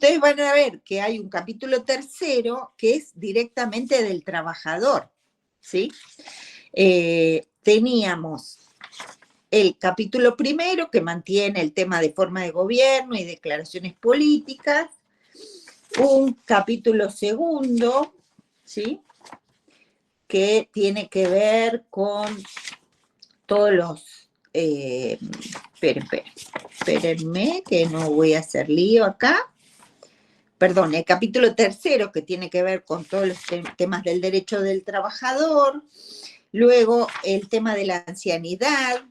ustedes van a ver que hay un capítulo tercero que es directamente del trabajador, ¿sí? Teníamos el capítulo primero que mantiene el tema de forma de gobierno y declaraciones políticas, un capítulo segundo, ¿sí? Que tiene que ver con todos los... espérenme, que no voy a hacer lío acá. Perdón, el capítulo tercero, que tiene que ver con todos los temas del derecho del trabajador, luego el tema de la ancianidad,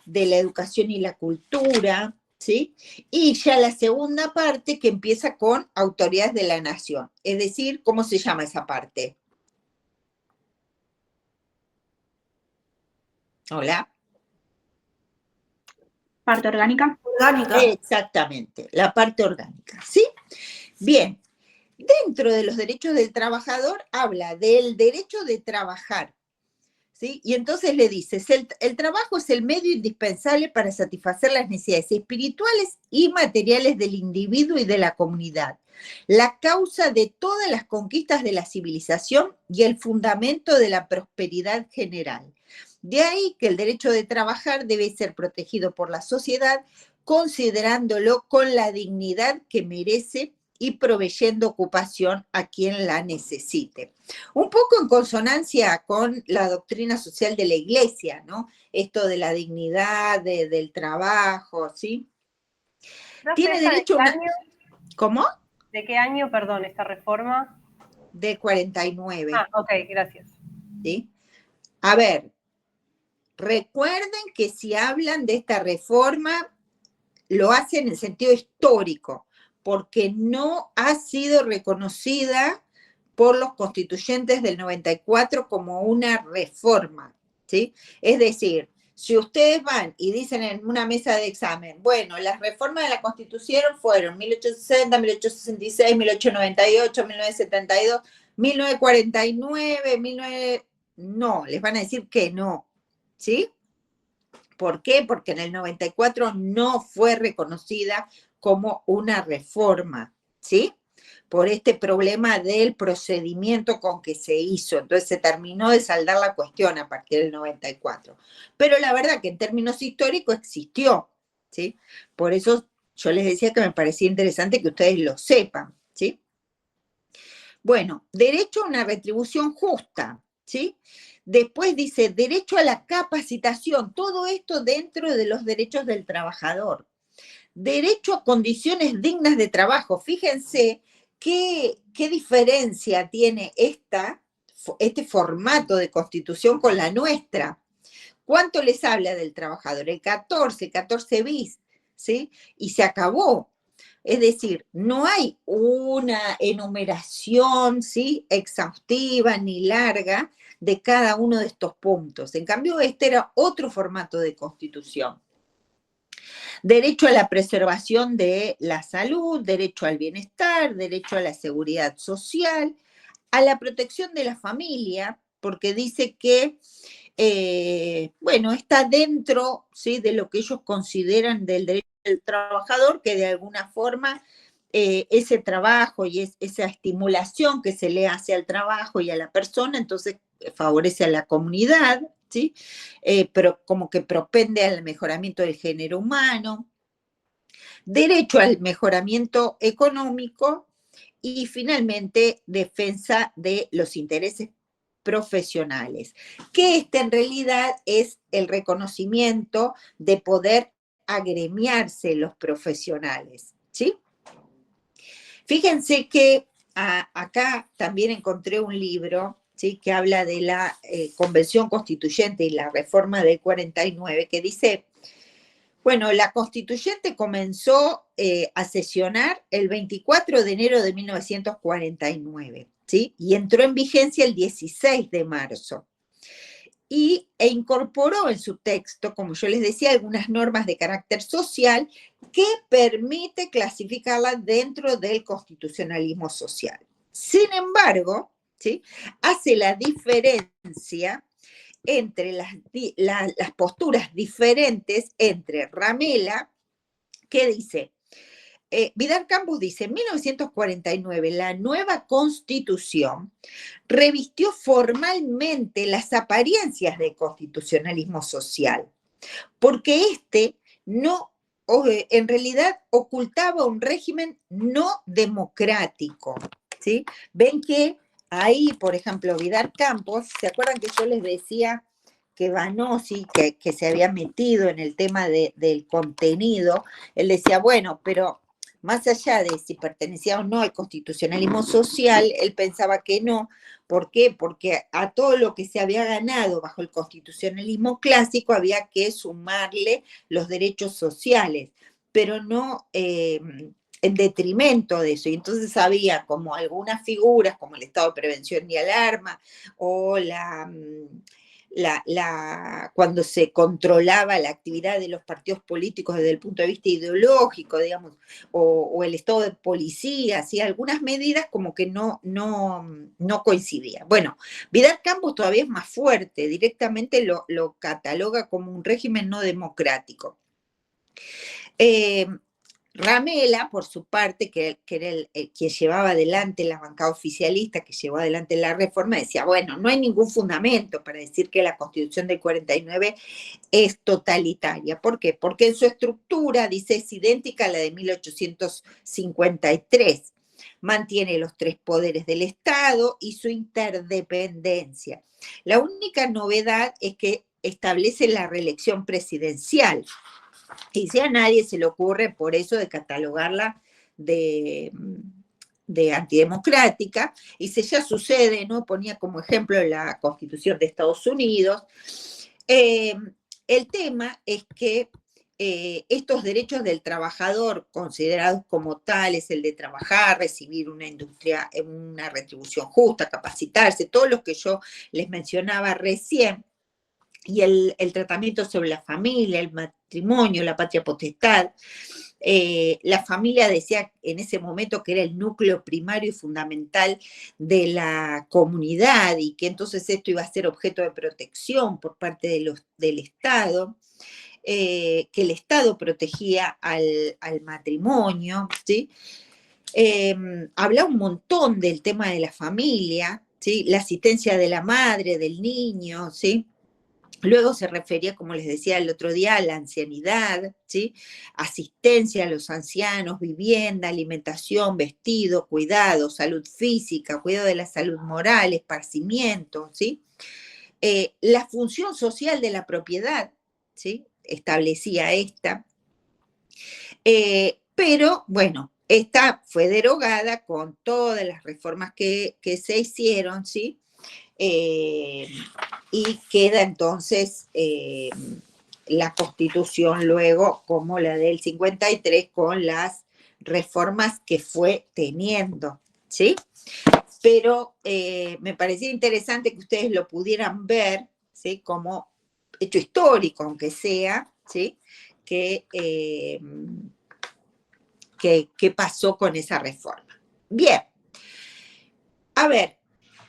de la educación y la cultura, ¿sí? Y ya la segunda parte que empieza con autoridades de la nación, es decir, ¿cómo se llama esa parte? Hola. Parte orgánica. Orgánica. Exactamente, la parte orgánica, ¿sí? Bien, dentro de los derechos del trabajador habla del derecho de trabajar, ¿sí? Y entonces le dices, el trabajo es el medio indispensable para satisfacer las necesidades espirituales y materiales del individuo y de la comunidad, la causa de todas las conquistas de la civilización y el fundamento de la prosperidad general. De ahí que el derecho de trabajar debe ser protegido por la sociedad, considerándolo con la dignidad que merece y proveyendo ocupación a quien la necesite. Un poco en consonancia con la doctrina social de la Iglesia, ¿no? Esto de la dignidad, del trabajo, ¿sí? Tiene derecho a una... ¿Cómo? ¿De qué año, perdón, esta reforma? De 49. Ah, ok, gracias. ¿Sí? A ver, recuerden que si hablan de esta reforma, lo hacen en sentido histórico, porque no ha sido reconocida por los constituyentes del 94 como una reforma, ¿sí? Es decir, si ustedes van y dicen en una mesa de examen, bueno, las reformas de la Constitución fueron 1860, 1866, 1898, 1972, 1949, 19... No, les van a decir que no, ¿sí? ¿Por qué? Porque en el 94 no fue reconocida como una reforma, ¿sí? Por este problema del procedimiento con que se hizo. Entonces se terminó de saldar la cuestión a partir del 94. Pero la verdad que en términos históricos existió, ¿sí? Por eso yo les decía que me parecía interesante que ustedes lo sepan, ¿sí? Bueno, derecho a una retribución justa, ¿sí? Después dice derecho a la capacitación, todo esto dentro de los derechos del trabajador. Derecho a condiciones dignas de trabajo. Fíjense qué diferencia tiene este formato de constitución con la nuestra. ¿Cuánto les habla del trabajador? El 14 bis, ¿sí? Y se acabó. Es decir, no hay una enumeración, ¿sí? Exhaustiva ni larga de cada uno de estos puntos. En cambio, este era otro formato de constitución. Derecho a la preservación de la salud, derecho al bienestar, derecho a la seguridad social, a la protección de la familia, porque dice que, bueno, está dentro, ¿sí? De lo que ellos consideran del derecho del trabajador, que de alguna forma ese trabajo y esa estimulación que se le hace al trabajo y a la persona, entonces favorece a la comunidad, ¿sí? Pero como que propende al mejoramiento del género humano, derecho al mejoramiento económico y finalmente defensa de los intereses profesionales, que en realidad es el reconocimiento de poder agremiarse los profesionales, ¿sí? Fíjense que acá también encontré un libro, ¿sí? Que habla de la Convención Constituyente y la reforma del 49, que dice, bueno, la Constituyente comenzó a sesionar el 24 de enero de 1949, ¿sí? Y entró en vigencia el 16 de marzo. E incorporó en su texto, como yo les decía, algunas normas de carácter social que permite clasificarlas dentro del constitucionalismo social. Sin embargo, ¿sí? Hace la diferencia entre las posturas diferentes entre Ramela, que dice, Vidal Campos dice, en 1949 la nueva Constitución revistió formalmente las apariencias de constitucionalismo social, porque no, en realidad ocultaba un régimen no democrático, ¿sí? Ven que ahí, por ejemplo, Vidal Campos, ¿se acuerdan que yo les decía que Vanossi, que se había metido en el tema del contenido, él decía, bueno, pero más allá de si pertenecía o no al constitucionalismo social, él pensaba que no. ¿Por qué? Porque a todo lo que se había ganado bajo el constitucionalismo clásico había que sumarle los derechos sociales, pero no en detrimento de eso. Y entonces había como algunas figuras, como el estado de prevención y alarma, o cuando se controlaba la actividad de los partidos políticos desde el punto de vista ideológico, digamos, o el estado de policía, ¿sí? Algunas medidas como que no coincidían. Bueno, Vidal Campos todavía es más fuerte, directamente lo cataloga como un régimen no democrático. Ramela, por su parte, que era el quien llevaba adelante la bancada oficialista, que llevó adelante la reforma, decía, bueno, no hay ningún fundamento para decir que la Constitución del 49 es totalitaria. ¿Por qué? Porque en su estructura, dice, es idéntica a la de 1853. Mantiene los tres poderes del Estado y su interdependencia. La única novedad es que establece la reelección presidencial. Y si a nadie se le ocurre por eso de catalogarla de antidemocrática, y si ya sucede, ¿no? Ponía como ejemplo la Constitución de Estados Unidos. El tema es que estos derechos del trabajador, considerados como tales, el de trabajar, recibir una retribución justa, capacitarse, todos los que yo les mencionaba recién, y el tratamiento sobre la familia, el matrimonio, la patria potestad. La familia decía en ese momento que era el núcleo primario y fundamental de la comunidad y que entonces esto iba a ser objeto de protección por parte del Estado, que el Estado protegía al matrimonio, ¿sí? Habla un montón del tema de la familia, ¿sí? La asistencia de la madre, del niño, ¿sí? Luego se refería, como les decía el otro día, a la ancianidad, ¿sí? Asistencia a los ancianos, vivienda, alimentación, vestido, cuidado, salud física, cuidado de la salud moral, esparcimiento, ¿sí? La función social de la propiedad, ¿sí? Establecía esta. Pero, bueno, esta fue derogada con todas las reformas que se hicieron, ¿sí? Y queda entonces la Constitución luego como la del 53 con las reformas que fue teniendo, ¿sí? Pero me parecía interesante que ustedes lo pudieran ver, ¿sí? Como hecho histórico, aunque sea, ¿sí? ¿Qué pasó con esa reforma? Bien. A ver,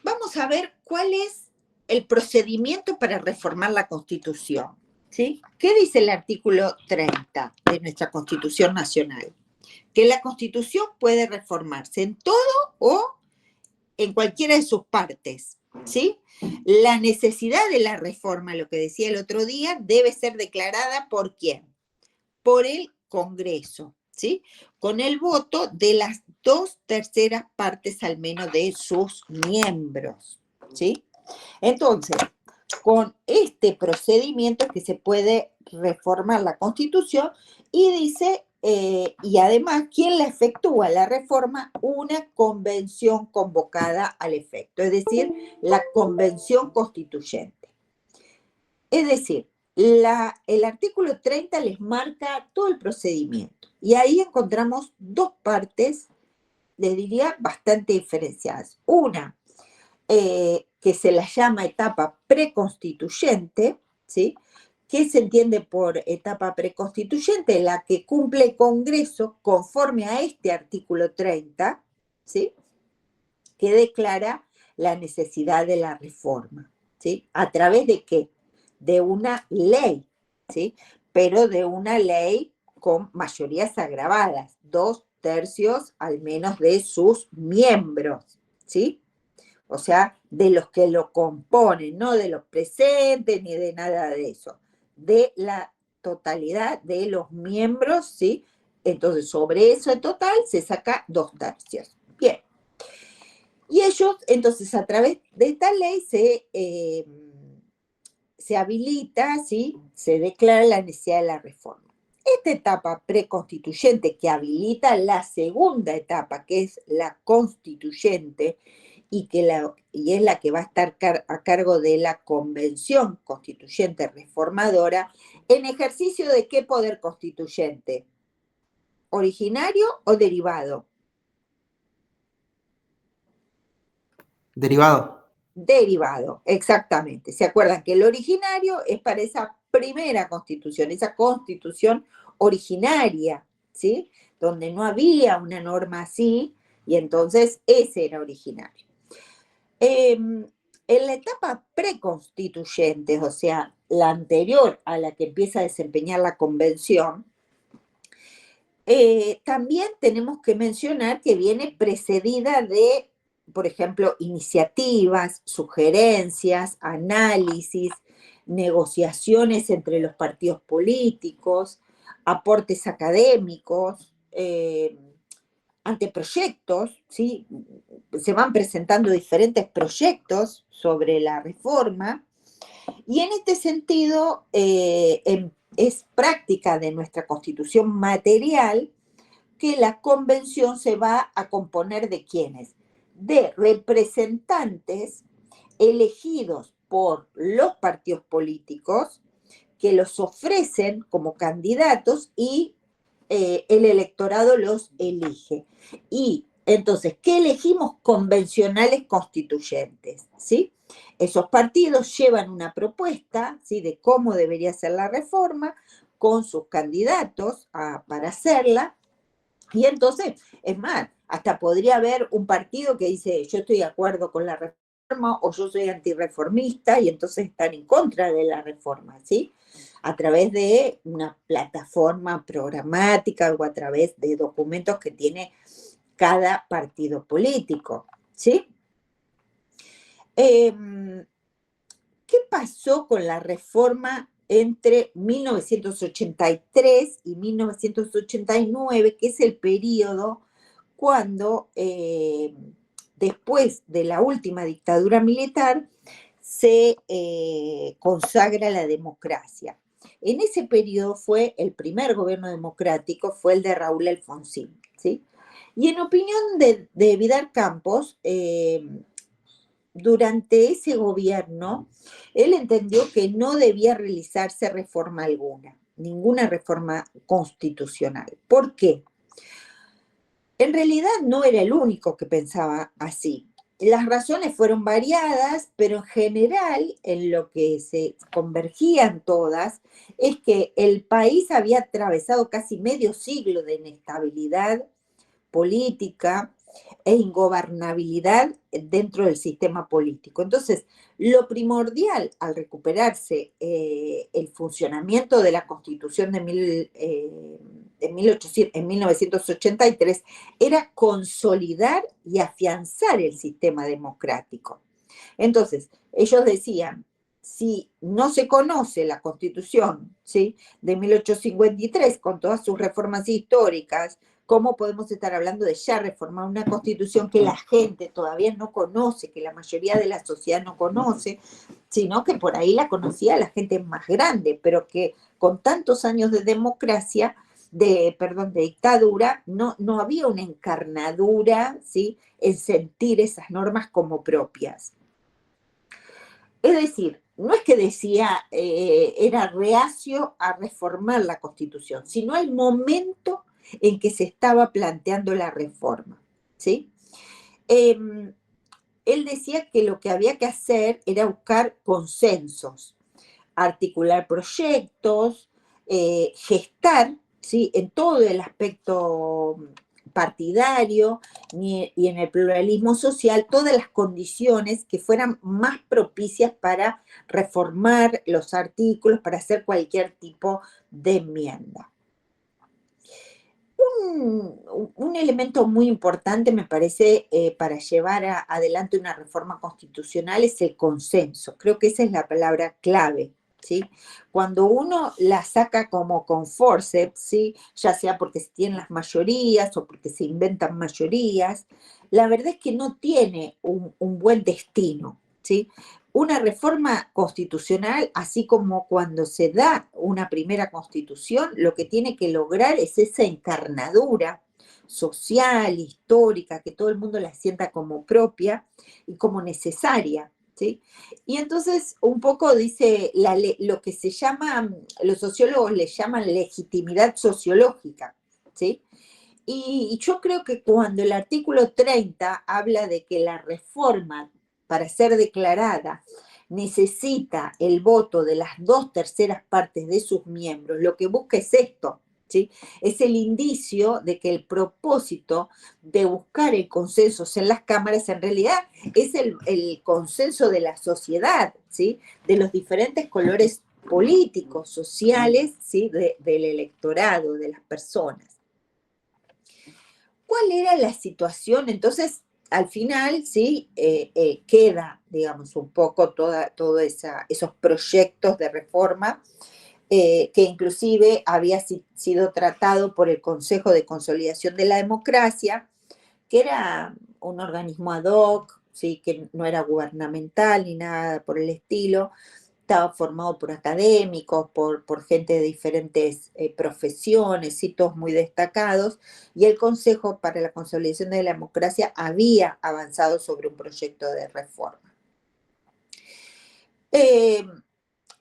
vamos a ver cuál es el procedimiento para reformar la Constitución, ¿sí? ¿Qué dice el artículo 30 de nuestra Constitución Nacional? Que la Constitución puede reformarse en todo o en cualquiera de sus partes, ¿sí? La necesidad de la reforma, lo que decía el otro día, debe ser declarada ¿por quién? Por el Congreso, ¿sí? Con el voto de las 2/3 partes al menos de sus miembros, ¿sí? Entonces, con este procedimiento que se puede reformar la Constitución y dice, y además, ¿quién la efectúa la reforma? Una convención convocada al efecto, es decir, la convención constituyente. Es decir, el artículo 30 les marca todo el procedimiento y ahí encontramos dos partes, les diría, bastante diferenciadas. Una, que se la llama etapa preconstituyente, ¿sí? ¿Qué se entiende por etapa preconstituyente? La que cumple el Congreso conforme a este artículo 30, ¿sí? Que declara la necesidad de la reforma, ¿sí? ¿A través de qué? De una ley, ¿sí? Pero de una ley con mayorías agravadas, 2 2/3 al menos de sus miembros, ¿sí? O sea, de los que lo componen, no de los presentes ni de nada de eso, de la totalidad de los miembros, ¿sí? Entonces, sobre eso en total se saca 2/3. Bien. Y ellos, entonces, a través de esta ley se habilita, ¿sí? Se declara la necesidad de la reforma. Esta etapa preconstituyente que habilita la segunda etapa, que es la constituyente, y es la que va a estar a cargo de la Convención Constituyente Reformadora, ¿en ejercicio de qué poder constituyente? ¿Originario o derivado? Derivado. Derivado, exactamente. ¿Se acuerdan que el originario es para esa primera constitución, esa constitución originaria, ¿sí? Donde no había una norma así, y entonces ese era originario. En la etapa preconstituyente, o sea, la anterior a la que empieza a desempeñar la convención, también tenemos que mencionar que viene precedida de, por ejemplo, iniciativas, sugerencias, análisis, negociaciones entre los partidos políticos, aportes académicos, anteproyectos, ¿sí? Se van presentando diferentes proyectos sobre la reforma, y en este sentido es práctica de nuestra Constitución material que la convención se va a componer de ¿quiénes? De representantes elegidos por los partidos políticos que los ofrecen como candidatos y el electorado los elige. Y entonces, ¿qué elegimos? Convencionales constituyentes, ¿sí? Esos partidos llevan una propuesta, ¿sí? De cómo debería ser la reforma, con sus candidatos para hacerla, y entonces, es más, hasta podría haber un partido que dice, yo estoy de acuerdo con la reforma, o yo soy antirreformista, y entonces están en contra de la reforma, ¿sí? A través de una plataforma programática o a través de documentos que tiene cada partido político, ¿sí? ¿Qué pasó con la reforma entre 1983 y 1989, que es el periodo cuando, después de la última dictadura militar, se consagra la democracia? En ese periodo fue el primer gobierno democrático, fue el de Raúl Alfonsín, ¿sí? Y en opinión de Vidal Campos, durante ese gobierno, él entendió que no debía realizarse reforma alguna, ninguna reforma constitucional. ¿Por qué? En realidad no era el único que pensaba así. Las razones fueron variadas, pero en general en lo que se convergían todas es que el país había atravesado casi medio siglo de inestabilidad política e ingobernabilidad dentro del sistema político. Entonces, lo primordial al recuperarse el funcionamiento de la Constitución de 1983 era consolidar y afianzar el sistema democrático. Entonces, ellos decían, si no se conoce la Constitución, ¿sí?, de 1853 con todas sus reformas históricas, ¿cómo podemos estar hablando de ya reformar una Constitución que la gente todavía no conoce, que la mayoría de la sociedad no conoce, sino que por ahí la conocía la gente más grande, pero que con tantos años de democracia, de dictadura, no había una encarnadura, ¿sí?, en sentir esas normas como propias? Es decir, no es que decía, era reacio a reformar la Constitución, sino al momento en que se estaba planteando la reforma, ¿sí? Él decía que lo que había que hacer era buscar consensos, articular proyectos, gestar, ¿sí?, en todo el aspecto partidario y en el pluralismo social, todas las condiciones que fueran más propicias para reformar los artículos, para hacer cualquier tipo de enmienda. Un elemento muy importante, me parece, para llevar adelante una reforma constitucional es el consenso. Creo que esa es la palabra clave, ¿sí? Cuando uno la saca como con forceps, ¿sí? Ya sea porque se tienen las mayorías o porque se inventan mayorías, la verdad es que no tiene un buen destino, ¿sí? Una reforma constitucional, así como cuando se da una primera constitución, lo que tiene que lograr es esa encarnadura social, histórica, que todo el mundo la sienta como propia y como necesaria, ¿sí? Y entonces un poco dice lo que se llama, los sociólogos le llaman legitimidad sociológica, ¿sí? Y yo creo que cuando el artículo 30 habla de que la reforma, para ser declarada, necesita el voto de las 2/3 partes de sus miembros, lo que busca es esto, ¿sí? Es el indicio de que el propósito de buscar el consenso en las cámaras en realidad es el consenso de la sociedad, ¿sí? De los diferentes colores políticos, sociales, ¿sí? Del electorado, de las personas. ¿Cuál era la situación? Entonces, al final, sí, queda, digamos, un poco todo esos proyectos de reforma, que inclusive había sido tratado por el Consejo de Consolidación de la Democracia, que era un organismo ad hoc, sí, que no era gubernamental ni nada por el estilo, estaba formado por académicos, por gente de diferentes profesiones, y todos muy destacados, y el Consejo para la Consolidación de la Democracia había avanzado sobre un proyecto de reforma. Eh,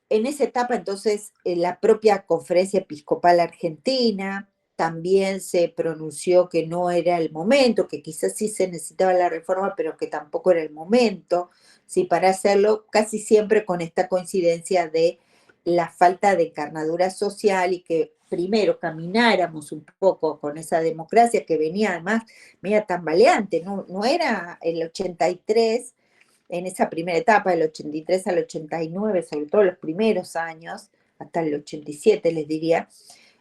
en esa etapa, entonces, la propia Conferencia Episcopal Argentina también se pronunció que no era el momento, que quizás sí se necesitaba la reforma, pero que tampoco era el momento, ¿sí? Para hacerlo, casi siempre con esta coincidencia de la falta de encarnadura social y que primero camináramos un poco con esa democracia que venía además media tambaleante, no era el 83 en esa primera etapa, del 83 al 89, sobre todo los primeros años, hasta el 87 les diría,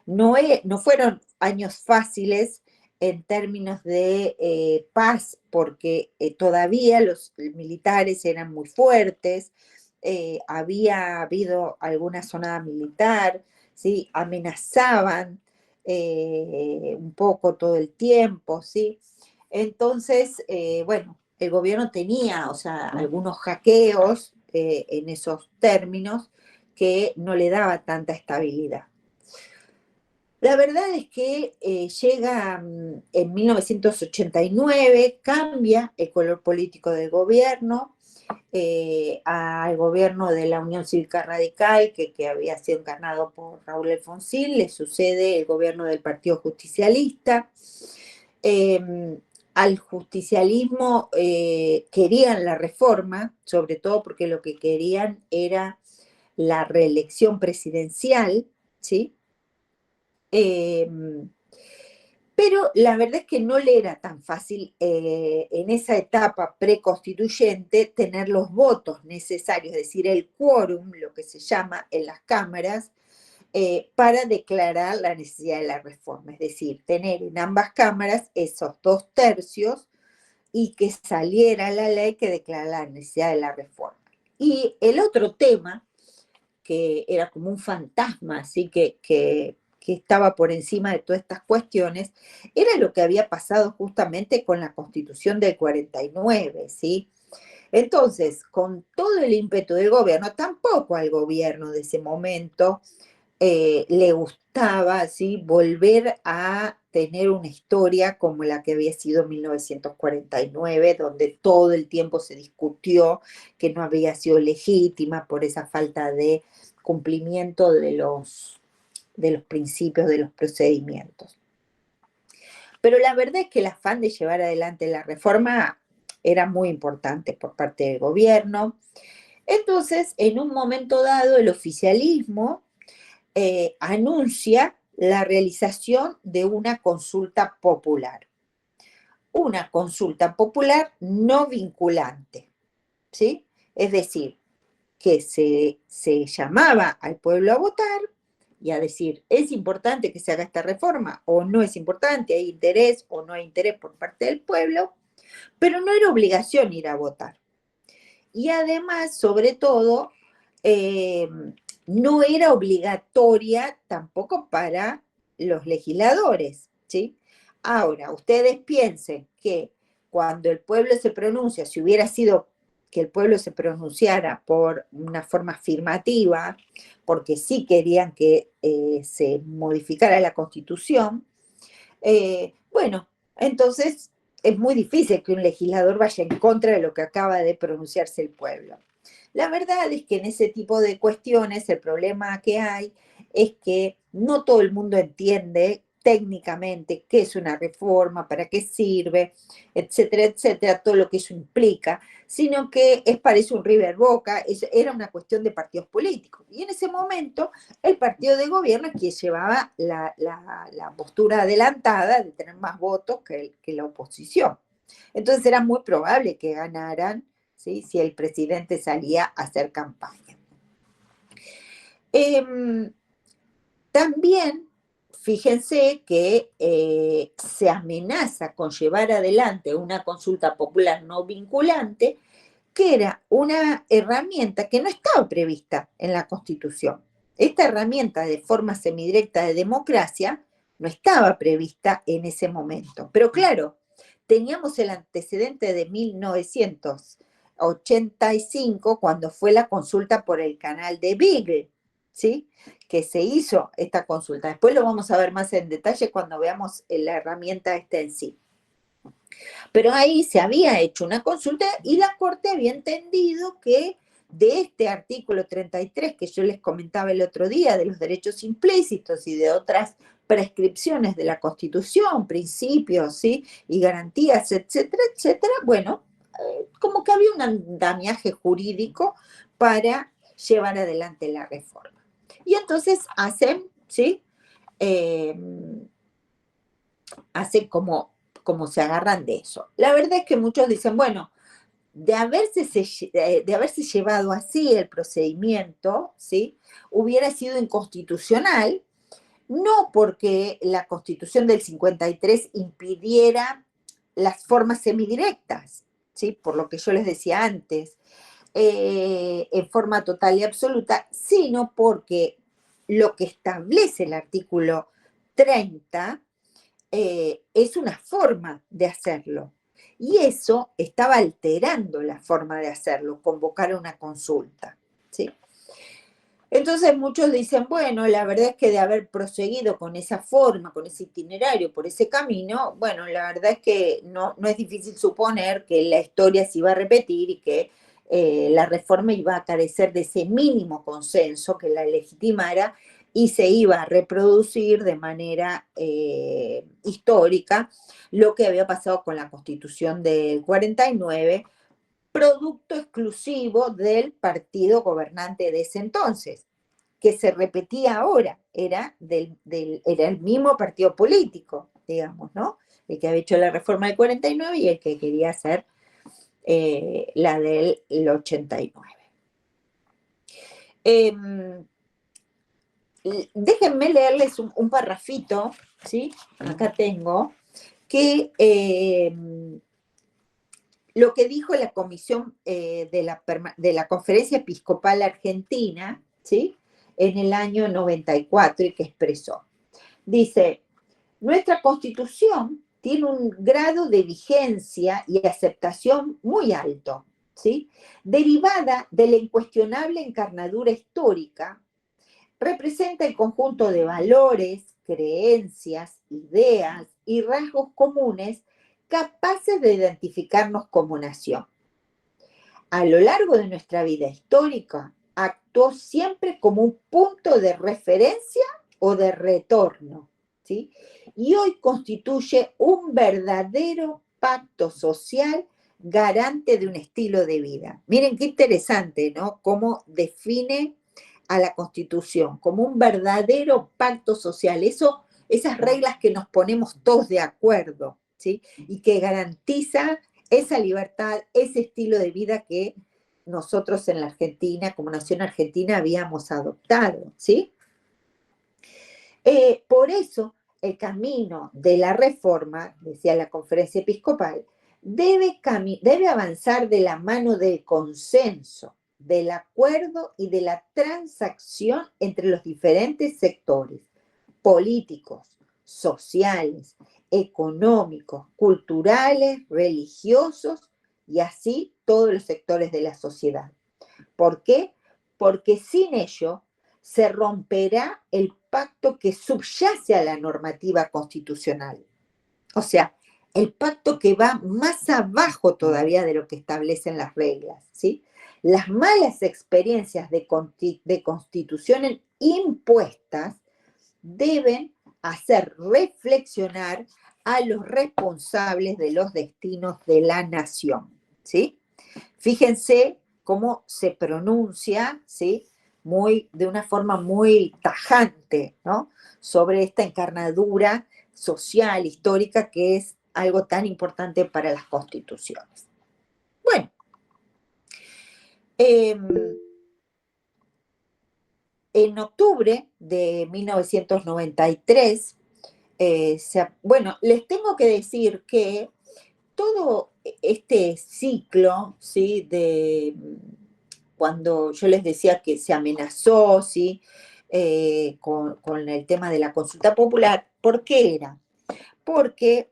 no fueron años fáciles en términos de paz, porque todavía los militares eran muy fuertes, había habido alguna zona militar, ¿sí? Amenazaban un poco todo el tiempo, ¿sí? Entonces, bueno, el gobierno tenía, o sea, algunos hackeos en esos términos que no le daba tanta estabilidad. La verdad es que llega en 1989, cambia el color político del gobierno, al gobierno de la Unión Cívica Radical, que había sido encarnado por Raúl Alfonsín, le sucede el gobierno del Partido Justicialista. Al justicialismo querían la reforma, sobre todo porque lo que querían era la reelección presidencial, ¿sí? Eh, pero la verdad es que no le era tan fácil en esa etapa preconstituyente tener los votos necesarios, es decir, el quórum, lo que se llama en las cámaras, para declarar la necesidad de la reforma, es decir, tener en ambas cámaras esos 2/3 y que saliera la ley que declara la necesidad de la reforma. Y el otro tema, que era como un fantasma, así que estaba por encima de todas estas cuestiones, era lo que había pasado justamente con la Constitución del 49, ¿sí? Entonces, con todo el ímpetu del gobierno, tampoco al gobierno de ese momento le gustaba, ¿sí? Volver a tener una historia como la que había sido 1949, donde todo el tiempo se discutió que no había sido legítima por esa falta de cumplimiento de los principios, de los procedimientos. Pero la verdad es que el afán de llevar adelante la reforma era muy importante por parte del gobierno. Entonces, en un momento dado, el oficialismo anuncia la realización de una consulta popular. Una consulta popular no vinculante, ¿sí? Es decir, que se llamaba al pueblo a votar y a decir, ¿es importante que se haga esta reforma o no es importante? ¿Hay interés o no hay interés por parte del pueblo? Pero no era obligación ir a votar. Y además, sobre todo, eh, no era obligatoria tampoco para los legisladores, ¿sí? Ahora, ustedes piensen que cuando el pueblo se pronuncia, si hubiera sido que el pueblo se pronunciara por una forma afirmativa, porque sí querían que se modificara la Constitución, bueno, entonces es muy difícil que un legislador vaya en contra de lo que acaba de pronunciarse el pueblo. La verdad es que en ese tipo de cuestiones el problema que hay es que no todo el mundo entiende técnicamente qué es una reforma, para qué sirve, etcétera, etcétera, todo lo que eso implica, sino que parece un River Boca, era una cuestión de partidos políticos. Y en ese momento el partido de gobierno es quien llevaba la postura adelantada de tener más votos que la oposición. Entonces era muy probable que ganaran, ¿sí?, si el presidente salía a hacer campaña. También, fíjense que se amenaza con llevar adelante una consulta popular no vinculante, que era una herramienta que no estaba prevista en la Constitución. Esta herramienta de forma semidirecta de democracia no estaba prevista en ese momento. Pero claro, teníamos el antecedente de 1985, cuando fue la consulta por el canal de Beagle, ¿sí?, que se hizo esta consulta. Después lo vamos a ver más en detalle cuando veamos la herramienta esta en sí. Pero ahí se había hecho una consulta y la Corte había entendido que de este artículo 33 que yo les comentaba el otro día, de los derechos implícitos y de otras prescripciones de la Constitución, principios, ¿sí?, y garantías, etcétera, etcétera, bueno, como que había un andamiaje jurídico para llevar adelante la reforma. Y entonces hacen, ¿sí?, hacen como se agarran de eso. La verdad es que muchos dicen, bueno, de haberse llevado así el procedimiento, ¿sí?, hubiera sido inconstitucional, no porque la Constitución del 53 impidiera las formas semidirectas, ¿sí?, por lo que yo les decía antes, en forma total y absoluta, sino porque lo que establece el artículo 30 es una forma de hacerlo. Y eso estaba alterando la forma de hacerlo, convocar una consulta, ¿sí? Entonces muchos dicen, bueno, la verdad es que de haber proseguido con esa forma, con ese itinerario, por ese camino, bueno, la verdad es que no es difícil suponer que la historia se iba a repetir y que la reforma iba a carecer de ese mínimo consenso que la legitimara y se iba a reproducir de manera histórica lo que había pasado con la Constitución del 49, producto exclusivo del partido gobernante de ese entonces, que se repetía ahora, era el mismo partido político, digamos, ¿no? El que había hecho la reforma del 49 y el que quería hacer la del 89. Déjenme leerles un parrafito, ¿sí? Acá tengo, que lo que dijo la Comisión de la Conferencia Episcopal Argentina, ¿sí?, en el año 94 y que expresó. Dice, nuestra Constitución tiene un grado de vigencia y aceptación muy alto, ¿sí?, derivada de la incuestionable encarnadura histórica, representa el conjunto de valores, creencias, ideas y rasgos comunes capaces de identificarnos como nación. A lo largo de nuestra vida histórica, actuó siempre como un punto de referencia o de retorno, ¿sí?, y hoy constituye un verdadero pacto social garante de un estilo de vida. Miren qué interesante, ¿no?, cómo define a la Constitución como un verdadero pacto social. Esas reglas que nos ponemos todos de acuerdo, ¿sí?, y que garantiza esa libertad, ese estilo de vida que nosotros en la Argentina, como nación argentina, habíamos adoptado, ¿sí? Por eso, el camino de la reforma, decía la conferencia episcopal, debe avanzar de la mano del consenso, del acuerdo y de la transacción entre los diferentes sectores políticos, sociales, económicos, culturales, religiosos y así todos los sectores de la sociedad. ¿Por qué? Porque sin ello se romperá el pacto que subyace a la normativa constitucional. O sea, el pacto que va más abajo todavía de lo que establecen las reglas, ¿sí? Las malas experiencias de constituciones impuestas deben hacer reflexionar a los responsables de los destinos de la nación, ¿sí? Fíjense cómo se pronuncia, ¿sí? De una forma muy tajante, ¿no? Sobre esta encarnadura social, histórica, que es algo tan importante para las constituciones. Bueno, en octubre de 1993, bueno, les tengo que decir que todo este ciclo, ¿sí? De cuando yo les decía que se amenazó, ¿sí? Con el tema de la consulta popular, ¿por qué era? Porque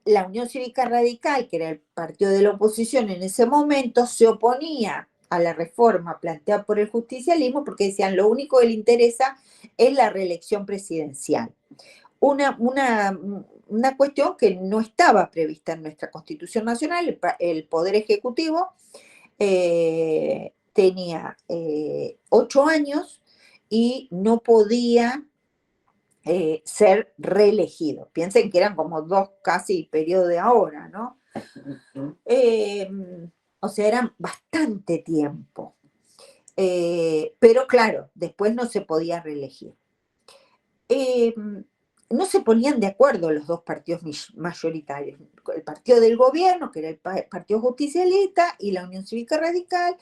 la Unión Cívica Radical, que era el partido de la oposición en ese momento, se oponía a la reforma planteada por el justicialismo porque decían lo único que le interesa es la reelección presidencial. Una cuestión que no estaba prevista en nuestra Constitución Nacional. El Poder Ejecutivo tenía 8 años y no podía ser reelegido. Piensen que eran como 2 casi periodos de ahora, ¿no? O sea, eran bastante tiempo. Pero claro, después no se podía reelegir. No se ponían de acuerdo los dos partidos mayoritarios, el partido del gobierno, que era el Partido Justicialista, y la Unión Cívica Radical,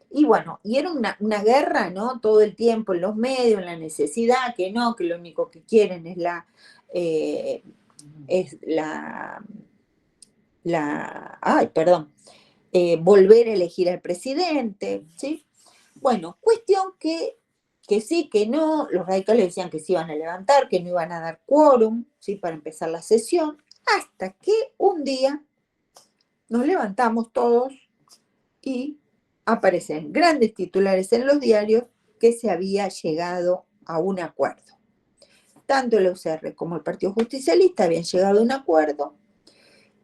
y bueno, y era una guerra, ¿no? Todo el tiempo en los medios, en la necesidad, que no, que lo único que quieren es volver a elegir al presidente, ¿sí? Bueno, cuestión que sí, que no, los radicales decían que se iban a levantar, que no iban a dar quórum, ¿sí? Para empezar la sesión, hasta que un día nos levantamos todos y aparecen grandes titulares en los diarios que se había llegado a un acuerdo. Tanto el UCR como el Partido Justicialista habían llegado a un acuerdo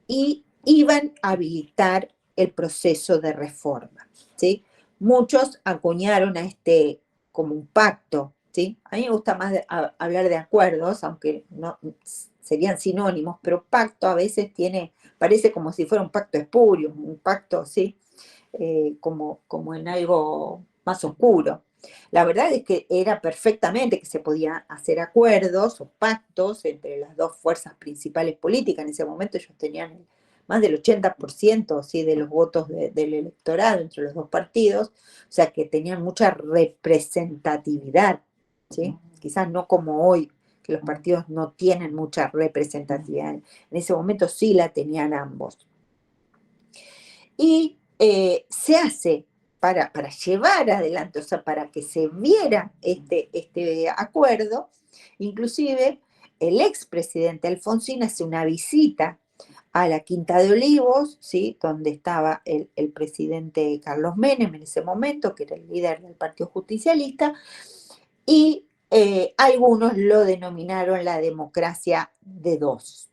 y iban a habilitar el proceso de reforma, ¿sí? Muchos acuñaron a este como un pacto, ¿sí? A mí me gusta más hablar de acuerdos, aunque no serían sinónimos, pero pacto a veces parece como si fuera un pacto espurio, un pacto, ¿sí? Como en algo más oscuro. La verdad es que era perfectamente que se podía hacer acuerdos o pactos entre las dos fuerzas principales políticas. En ese momento ellos tenían más del 80%, ¿sí? De los votos del electorado entre los dos partidos, o sea que tenían mucha representatividad, ¿sí? Quizás no como hoy, que los partidos no tienen mucha representatividad. En ese momento sí la tenían ambos. Y se hace para llevar adelante, o sea, para que se viera este acuerdo, inclusive el expresidente Alfonsín hace una visita a la Quinta de Olivos, ¿sí? Donde estaba el presidente Carlos Menem en ese momento, que era el líder del Partido Justicialista, y algunos lo denominaron la democracia de dos,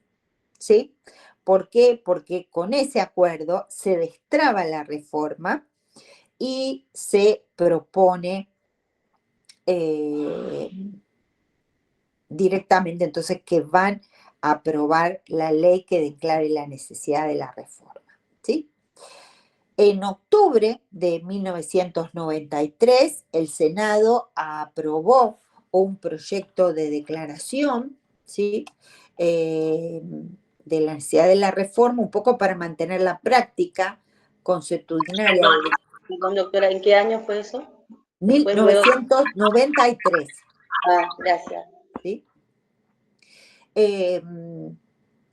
¿sí? ¿Por qué? Porque con ese acuerdo se destraba la reforma y se propone directamente entonces que van a aprobar la ley que declare la necesidad de la reforma, ¿sí? En octubre de 1993, el Senado aprobó un proyecto de declaración, ¿sí? De la necesidad de la reforma, un poco para mantener la práctica consuetudinaria. Perdón, doctora, ¿en qué año fue eso? 1993. Ah, gracias. ¿sí?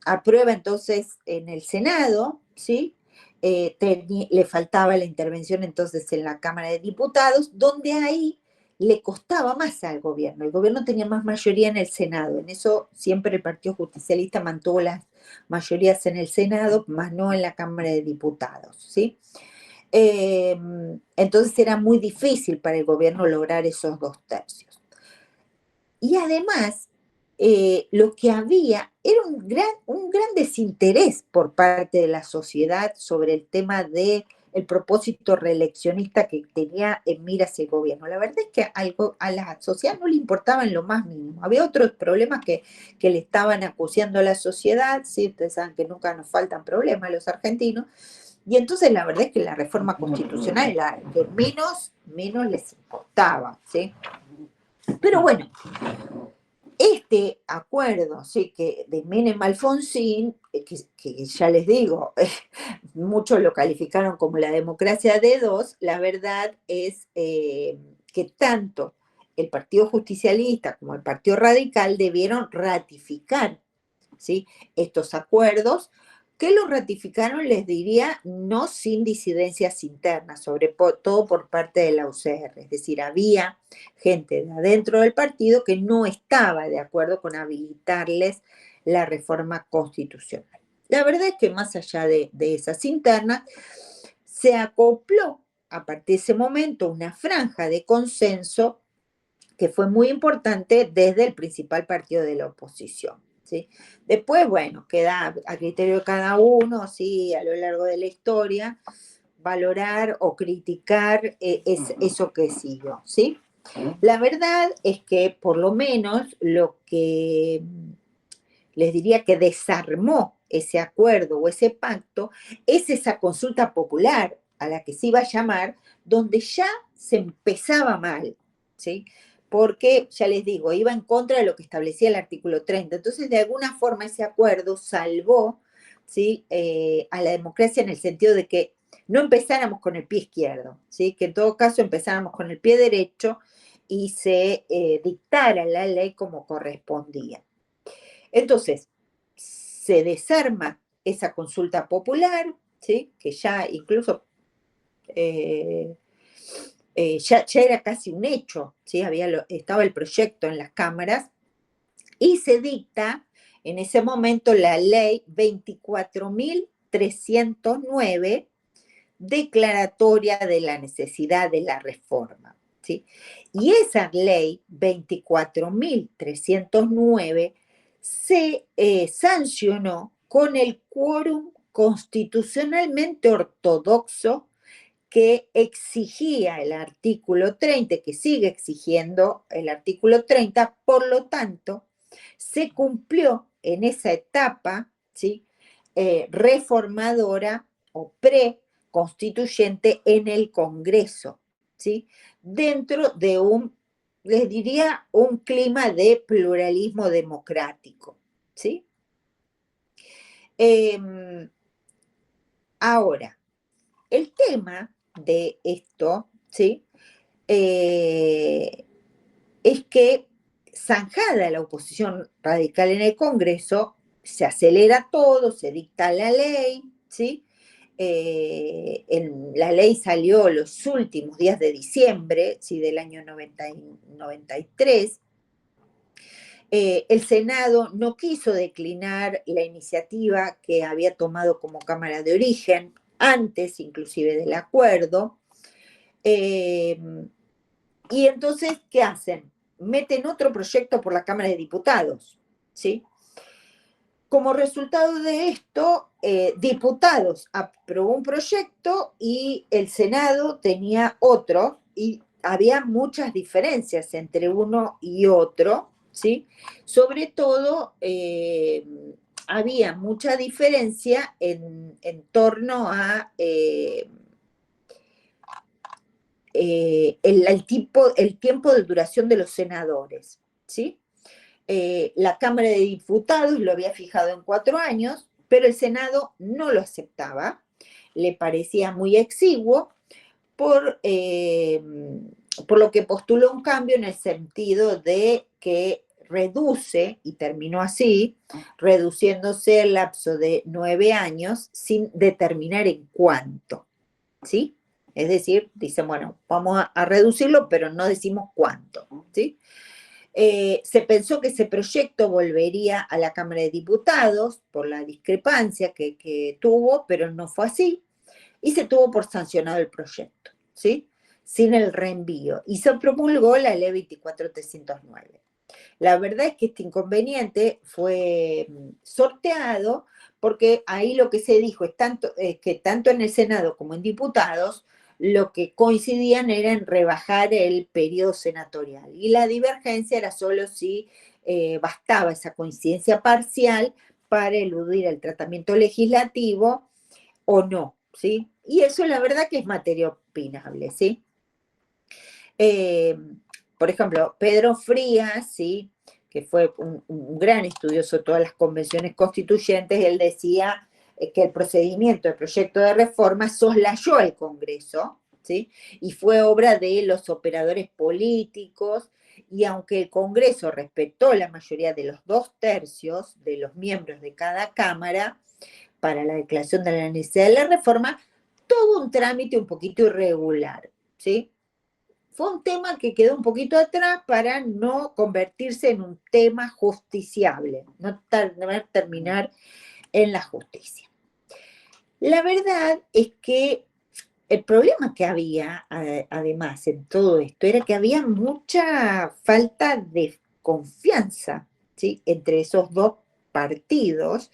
Aprueba entonces en el Senado, ¿sí? Le faltaba la intervención entonces en la Cámara de Diputados, donde ahí le costaba más al gobierno. El gobierno tenía más mayoría en el Senado. En eso siempre el Partido Justicialista mantuvo las mayorías en el Senado, más no en la Cámara de Diputados, ¿sí? Entonces era muy difícil para el gobierno lograr esos 2/3. Y además, lo que había era un gran desinterés por parte de la sociedad sobre el tema del propósito reeleccionista que tenía en miras el gobierno. La verdad es que a la sociedad no le importaba en lo más mínimo. Había otros problemas que le estaban acuciando a la sociedad, ¿sí? Ustedes saben que nunca nos faltan problemas a los argentinos. Y entonces la verdad es que la reforma constitucional era la que menos les importaba, ¿sí? Pero bueno, este acuerdo, ¿sí? Que de Menem-Alfonsín, que ya les digo, muchos lo calificaron como la democracia de dos, la verdad es que tanto el Partido Justicialista como el Partido Radical debieron ratificar, ¿sí? Estos acuerdos, que lo ratificaron, les diría, no sin disidencias internas, sobre todo por parte de la UCR. Es decir, había gente de adentro del partido que no estaba de acuerdo con habilitarles la reforma constitucional. La verdad es que más allá de esas internas, se acopló a partir de ese momento una franja de consenso que fue muy importante desde el principal partido de la oposición, ¿sí? Después, bueno, queda a criterio de cada uno, ¿sí? A lo largo de la historia, valorar o criticar eso que siguió, ¿sí? La verdad es que por lo menos lo que les diría que desarmó ese acuerdo o ese pacto es esa consulta popular a la que se iba a llamar, donde ya se empezaba mal, ¿sí? Porque, ya les digo, iba en contra de lo que establecía el artículo 30. Entonces, de alguna forma, ese acuerdo salvó, ¿sí? A la democracia en el sentido de que no empezáramos con el pie izquierdo, ¿sí? Que en todo caso empezáramos con el pie derecho y se dictara la ley como correspondía. Entonces, se desarma esa consulta popular, ¿sí? Que ya incluso ya era casi un hecho, ¿sí? Estaba el proyecto en las cámaras y se dicta en ese momento la ley 24.309, declaratoria de la necesidad de la reforma, ¿sí? Y esa ley 24.309 se sancionó con el quórum constitucionalmente ortodoxo que exigía el artículo 30, que sigue exigiendo el artículo 30, por lo tanto, se cumplió en esa etapa, ¿sí? Reformadora o preconstituyente en el Congreso, ¿sí? Dentro de les diría, un clima de pluralismo democrático, ¿sí? Ahora, el tema de esto, ¿sí? Es que zanjada la oposición radical en el Congreso, se acelera todo, se dicta la ley, ¿sí? La ley salió los últimos días de diciembre, ¿sí? Del año 93. El Senado no quiso declinar la iniciativa que había tomado como Cámara de Origen, antes inclusive del acuerdo. Y entonces, ¿qué hacen? Meten otro proyecto por la Cámara de Diputados, ¿sí? Como resultado de esto, diputados aprobó un proyecto y el Senado tenía otro, y había muchas diferencias entre uno y otro, ¿sí? Sobre todo, había mucha diferencia en torno a el tiempo de duración de los senadores, ¿sí? La Cámara de Diputados lo había fijado en 4 años, pero el Senado no lo aceptaba, le parecía muy exiguo, por lo que postuló un cambio en el sentido de que reduce, y terminó así, reduciéndose el lapso de 9 años sin determinar en cuánto, ¿sí? Es decir, dicen, bueno, vamos a reducirlo, pero no decimos cuánto, ¿sí? Se pensó que ese proyecto volvería a la Cámara de Diputados por la discrepancia que tuvo, pero no fue así, y se tuvo por sancionado el proyecto, ¿sí? Sin el reenvío, y se promulgó la ley 24309. La verdad es que este inconveniente fue sorteado porque ahí lo que se dijo es que tanto en el Senado como en diputados lo que coincidían era en rebajar el periodo senatorial. Y la divergencia era solo si bastaba esa coincidencia parcial para eludir el tratamiento legislativo o no, ¿sí? Y eso la verdad que es materia opinable, ¿sí? Eh, por ejemplo, Pedro Frías, ¿sí?, que fue un gran estudioso de todas las convenciones constituyentes, él decía que el procedimiento del proyecto de reforma soslayó el Congreso, ¿sí?, y fue obra de los operadores políticos, y aunque el Congreso respetó la mayoría de los 2/3 de los miembros de cada Cámara para la declaración de la necesidad de la reforma, todo un trámite un poquito irregular, ¿sí? Fue un tema que quedó un poquito atrás para no convertirse en un tema justiciable, no terminar en la justicia. La verdad es que el problema que había, además, en todo esto, era que había mucha falta de confianza, ¿sí?, entre esos dos partidos,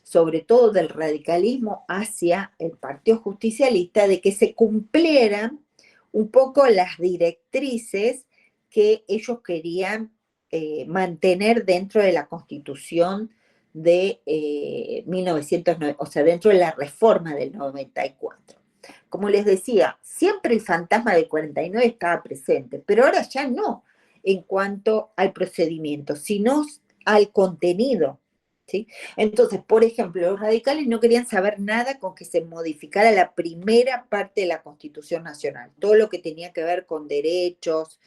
sobre todo del radicalismo hacia el Partido Justicialista, de que se cumplieran un poco las directrices que ellos querían mantener dentro de la Constitución de 1909, o sea, dentro de la reforma del 94. Como les decía, siempre el fantasma del 49 estaba presente, pero ahora ya no en cuanto al procedimiento, sino al contenido, ¿sí? Entonces, por ejemplo, los radicales no querían saber nada con que se modificara la primera parte de la Constitución Nacional, todo lo que tenía que ver con derechos,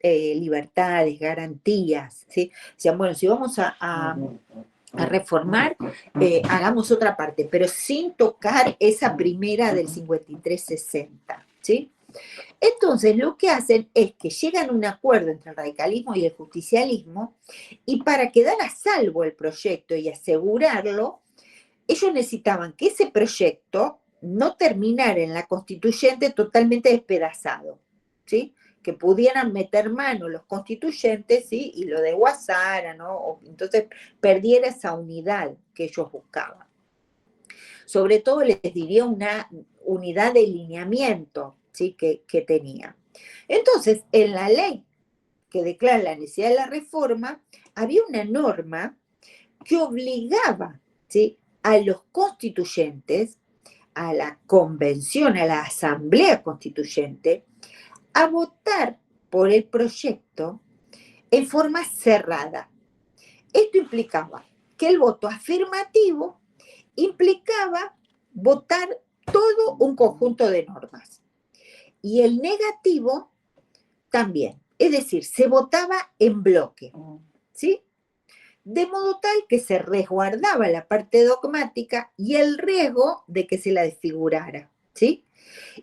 libertades, garantías, ¿sí? Decían, bueno, si vamos a reformar, hagamos otra parte, pero sin tocar esa primera del 53-60, ¿sí? Entonces, lo que hacen es que llegan a un acuerdo entre el radicalismo y el justicialismo, y para quedar a salvo el proyecto y asegurarlo, ellos necesitaban que ese proyecto no terminara en la constituyente totalmente despedazado, ¿sí? Que pudieran meter mano los constituyentes, ¿sí?, y lo desguazara, ¿no? Entonces perdiera esa unidad que ellos buscaban. Sobre todo les diría una unidad de lineamiento, ¿sí?, que tenía. Entonces, en la ley que declara la necesidad de la reforma, había una norma que obligaba, ¿sí?, a los constituyentes, a la convención, a la asamblea constituyente, a votar por el proyecto en forma cerrada. Esto implicaba que el voto afirmativo implicaba votar todo un conjunto de normas, y el negativo también. Es decir, se votaba en bloque, ¿sí? De modo tal que se resguardaba la parte dogmática y el riesgo de que se la desfigurara, ¿sí?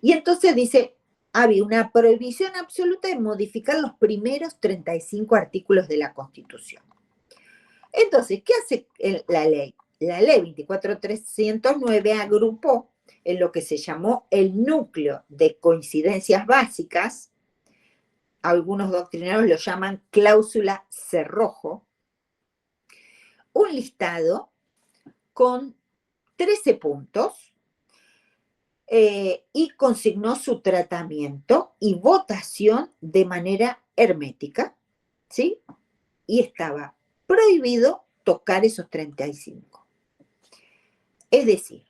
Y entonces dice, había una prohibición absoluta de modificar los primeros 35 artículos de la Constitución. Entonces, ¿qué hace la ley? La ley 24309 agrupó en lo que se llamó el núcleo de coincidencias básicas, algunos doctrinarios lo llaman cláusula cerrojo, un listado con 13 puntos, y consignó su tratamiento y votación de manera hermética, ¿sí? Y estaba prohibido tocar esos 35. Es decir,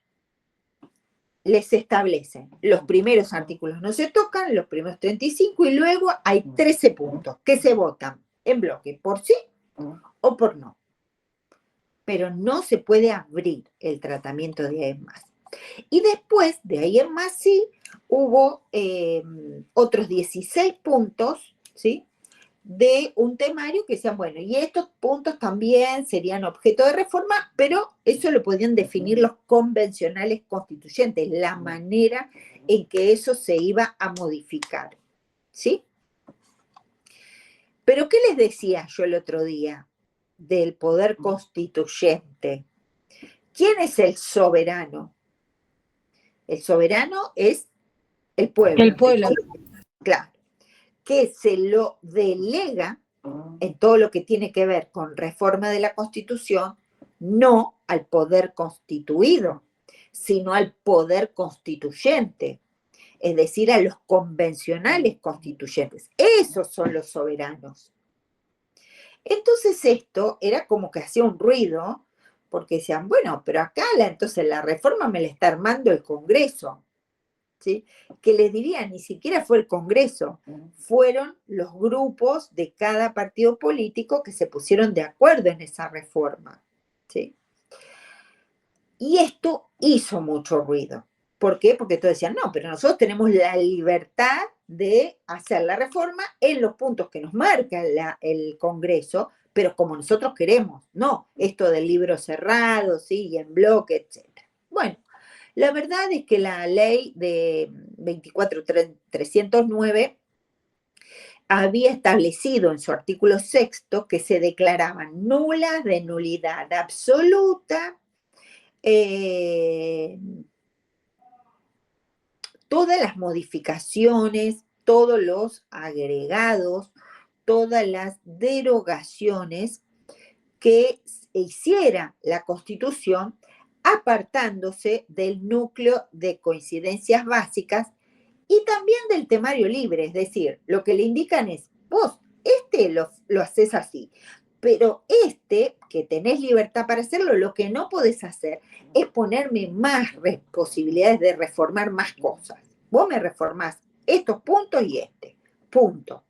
les establecen, los primeros artículos no se tocan, los primeros 35, y luego hay 13 puntos que se votan en bloque, por sí o por no. Pero no se puede abrir el tratamiento de ahí en más. Y después, de ahí en más, sí, hubo otros 16 puntos, ¿sí?, de un temario que decían, bueno, y estos puntos también serían objeto de reforma, pero eso lo podían definir los convencionales constituyentes, la manera en que eso se iba a modificar, ¿sí? Pero ¿qué les decía yo el otro día del poder constituyente? ¿Quién es el soberano? El soberano es el pueblo. El pueblo. Claro, que se lo delega en todo lo que tiene que ver con reforma de la Constitución, no al poder constituido, sino al poder constituyente, es decir, a los convencionales constituyentes. Esos son los soberanos. Entonces esto era como que hacía un ruido, porque decían, bueno, pero acá entonces la reforma me la está armando el Congreso, ¿sí? Que les diría, ni siquiera fue el Congreso, fueron los grupos de cada partido político que se pusieron de acuerdo en esa reforma, ¿sí? Y esto hizo mucho ruido. ¿Por qué? Porque todos decían, no, pero nosotros tenemos la libertad de hacer la reforma en los puntos que nos marca el Congreso, pero como nosotros queremos, no esto del libro cerrado, ¿sí? Y en bloque, etc. Bueno, la verdad es que la ley de 24.309 había establecido en su artículo 6º que se declaraban nulas de nulidad absoluta todas las modificaciones, todos los agregados, todas las derogaciones que hiciera la Constitución apartándose del núcleo de coincidencias básicas y también del temario libre, es decir, lo que le indican es, vos, lo haces así, pero que tenés libertad para hacerlo, lo que no podés hacer es ponerme más posibilidades de reformar más cosas. Vos me reformás estos puntos y punto.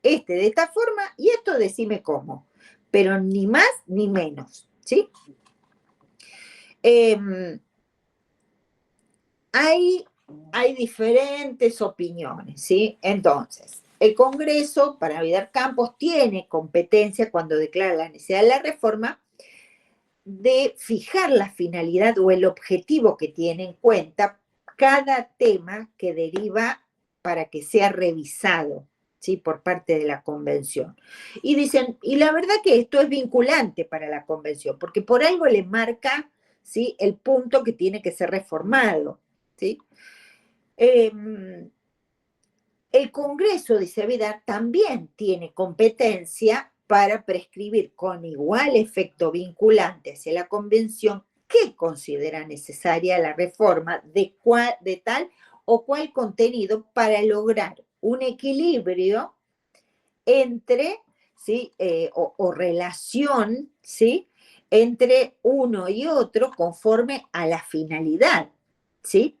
De esta forma y esto decime cómo, pero ni más ni menos, ¿sí? Hay diferentes opiniones, ¿sí? Entonces, el Congreso, para Vidal Campos, tiene competencia cuando declara la necesidad de la reforma de fijar la finalidad o el objetivo que tiene en cuenta cada tema que deriva para que sea revisado, ¿sí? Por parte de la Convención. Y dicen, y la verdad que esto es vinculante para la Convención, porque por algo le marca, ¿sí? El punto que tiene que ser reformado, ¿sí? El Congreso, dice Vidal, también tiene competencia para prescribir con igual efecto vinculante hacia la Convención que considera necesaria la reforma de tal o cual contenido para lograr un equilibrio entre, ¿sí? O relación, ¿sí? Entre uno y otro conforme a la finalidad, ¿sí?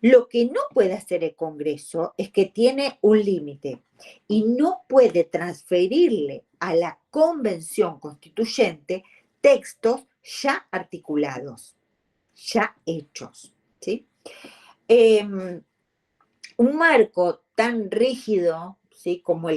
Lo que no puede hacer el Congreso es que tiene un límite y no puede transferirle a la Convención Constituyente textos ya articulados, ya hechos, ¿sí? Un marco tan rígido, ¿sí? Como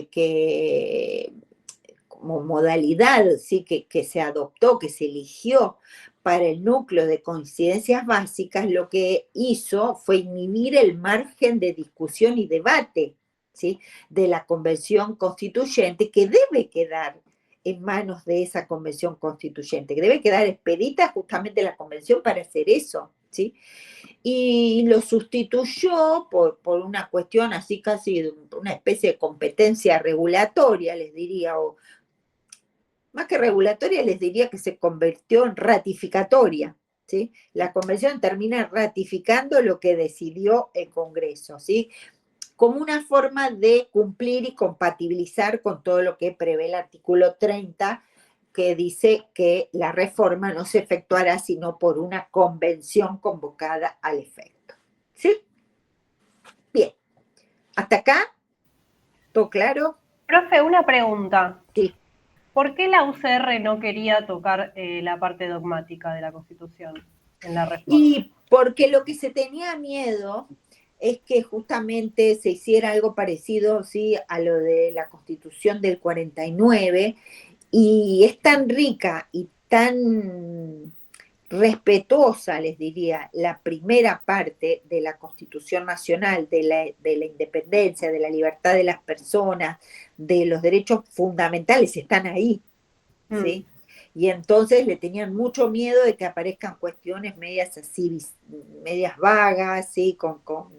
modalidad, ¿sí? que se adoptó, que se eligió para el núcleo de coincidencias básicas, lo que hizo fue inhibir el margen de discusión y debate, ¿sí? De la Convención Constituyente, que debe quedar en manos de esa Convención Constituyente, que debe quedar expedita justamente la Convención para hacer eso, ¿sí? Y lo sustituyó por una cuestión así casi, una especie de competencia regulatoria, les diría, o más que regulatoria, les diría que se convirtió en ratificatoria, ¿sí? La Convención termina ratificando lo que decidió el Congreso, ¿sí? Como una forma de cumplir y compatibilizar con todo lo que prevé el artículo 30, que dice que la reforma no se efectuará sino por una convención convocada al efecto. ¿Sí? Bien. ¿Hasta acá? ¿Todo claro? Profe, una pregunta. Sí. ¿Por qué la UCR no quería tocar la parte dogmática de la Constitución en la reforma? Y porque lo que se tenía miedo es que justamente se hiciera algo parecido, ¿sí?, a lo de la Constitución del 49, y es tan rica y tan respetuosa, les diría, la primera parte de la Constitución Nacional, de la independencia, de la libertad de las personas, de los derechos fundamentales, están ahí, ¿sí? Y entonces le tenían mucho miedo de que aparezcan cuestiones medias así, medias vagas, ¿sí?, con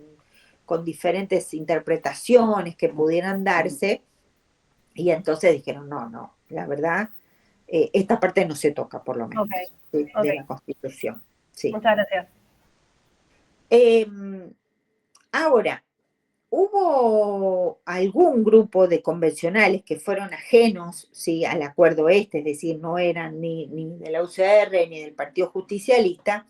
diferentes interpretaciones que pudieran darse, y entonces dijeron, no, no, la verdad, esta parte no se toca, por lo menos, Ok, ¿sí?, ok. de la Constitución. Sí. Muchas gracias. Ahora, hubo algún grupo de convencionales que fueron ajenos, ¿sí?, al acuerdo este, es decir, no eran ni de la UCR ni del Partido Justicialista,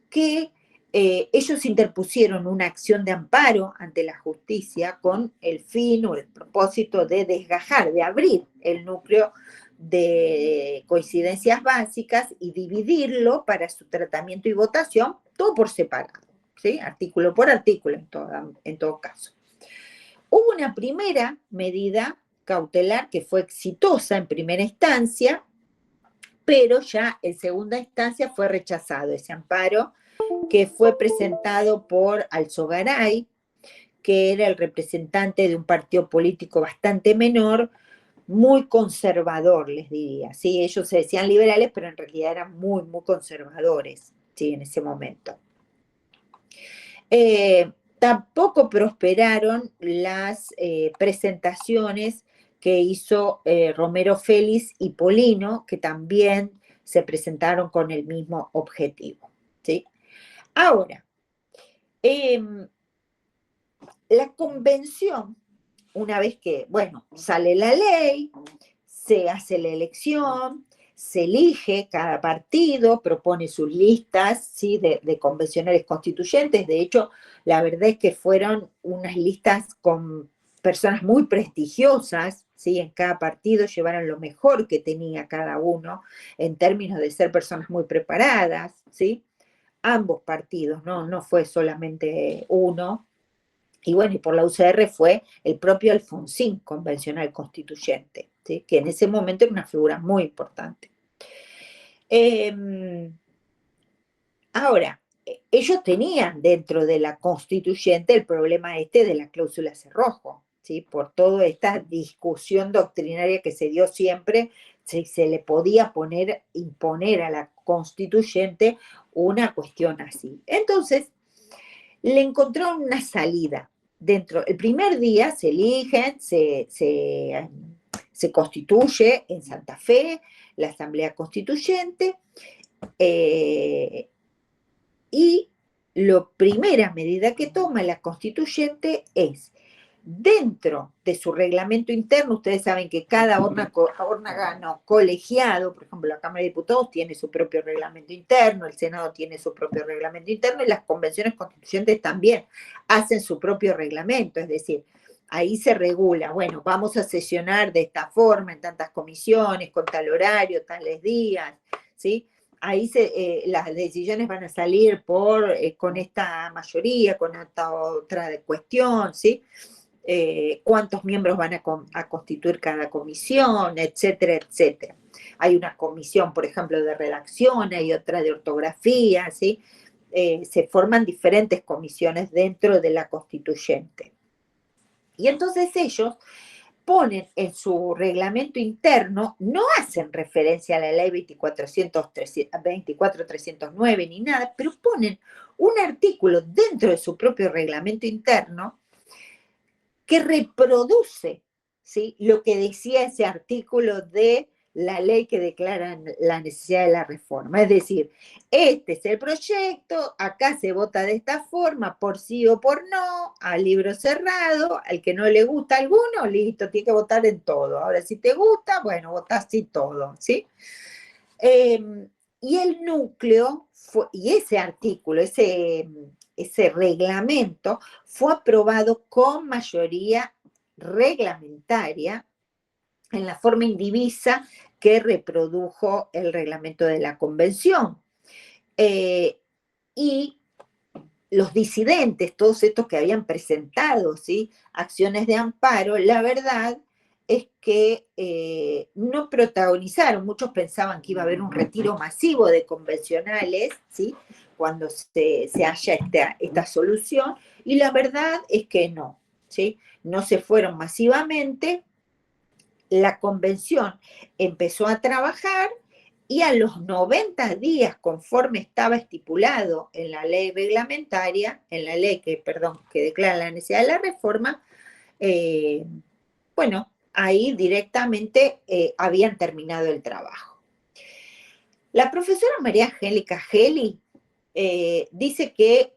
que ellos interpusieron una acción de amparo ante la justicia con el fin o el propósito de desgajar, de abrir el núcleo de coincidencias básicas y dividirlo para su tratamiento y votación, todo por separado, ¿sí?, artículo por artículo en todo caso. Hubo una primera medida cautelar que fue exitosa en primera instancia, pero ya en segunda instancia fue rechazado ese amparo, que fue presentado por Alzogaray, que era el representante de un partido político bastante menor, muy conservador, les diría. ¿Sí? Ellos se decían liberales, pero en realidad eran muy, muy conservadores, ¿sí?, en ese momento. Tampoco prosperaron las presentaciones que hizo Romero Félix y Polino, que también se presentaron con el mismo objetivo, ¿sí? Ahora, la convención, una vez que, bueno, sale la ley, se hace la elección, se elige cada partido, propone sus listas, ¿sí?, de convencionales constituyentes. De hecho, la verdad es que fueron unas listas con personas muy prestigiosas, ¿sí?, en cada partido llevaron lo mejor que tenía cada uno en términos de ser personas muy preparadas, ¿sí? Ambos partidos, no fue solamente uno. Y bueno, y por la UCR fue el propio Alfonsín, convencional constituyente, ¿sí?, que en ese momento era una figura muy importante. Ahora, ellos tenían dentro de la constituyente el problema este de la cláusula cerrojo, ¿sí?, por toda esta discusión doctrinaria que se dio siempre, si se le podía imponer a la constituyente una cuestión así. Entonces, le encontraron una salida. El primer día se eligen, se constituye en Santa Fe la Asamblea Constituyente, y la primera medida que toma la Constituyente es, dentro de su reglamento interno, ustedes saben que cada órgano colegiado, por ejemplo, la Cámara de Diputados tiene su propio reglamento interno, el Senado tiene su propio reglamento interno, y las convenciones constituyentes también hacen su propio reglamento, es decir, ahí se regula, bueno, vamos a sesionar de esta forma, en tantas comisiones, con tal horario, tales días, ¿sí? Ahí las decisiones van a salir con esta mayoría, con esta otra cuestión, ¿sí? Cuántos miembros van a constituir cada comisión, etcétera, etcétera. Hay una comisión, por ejemplo, de redacción, hay otra de ortografía, ¿sí? Se forman diferentes comisiones dentro de la constituyente. Y entonces ellos ponen en su reglamento interno, no hacen referencia a la ley 24.309 ni nada, pero ponen un artículo dentro de su propio reglamento interno que reproduce, ¿sí?, lo que decía ese artículo de la ley que declara la necesidad de la reforma. Es decir, este es el proyecto, acá se vota de esta forma, por sí o por no, a libro cerrado, al que no le gusta alguno, listo, tiene que votar en todo. Ahora, si te gusta, bueno, votás sí todo, ¿sí? Y el núcleo, y ese artículo, ese reglamento, fue aprobado con mayoría reglamentaria en la forma indivisa que reprodujo el reglamento de la convención. Y los disidentes, todos estos que habían presentado, ¿sí?, acciones de amparo, la verdad es que no protagonizaron. Muchos pensaban que iba a haber un retiro masivo de convencionales, ¿sí?, cuando se haya esta solución, y la verdad es que no, ¿sí? No se fueron masivamente. La convención empezó a trabajar y a los 90 días, conforme estaba estipulado en la ley reglamentaria, en la ley que declara la necesidad de la reforma, bueno, ahí directamente habían terminado el trabajo. La profesora María Angélica Geli dice que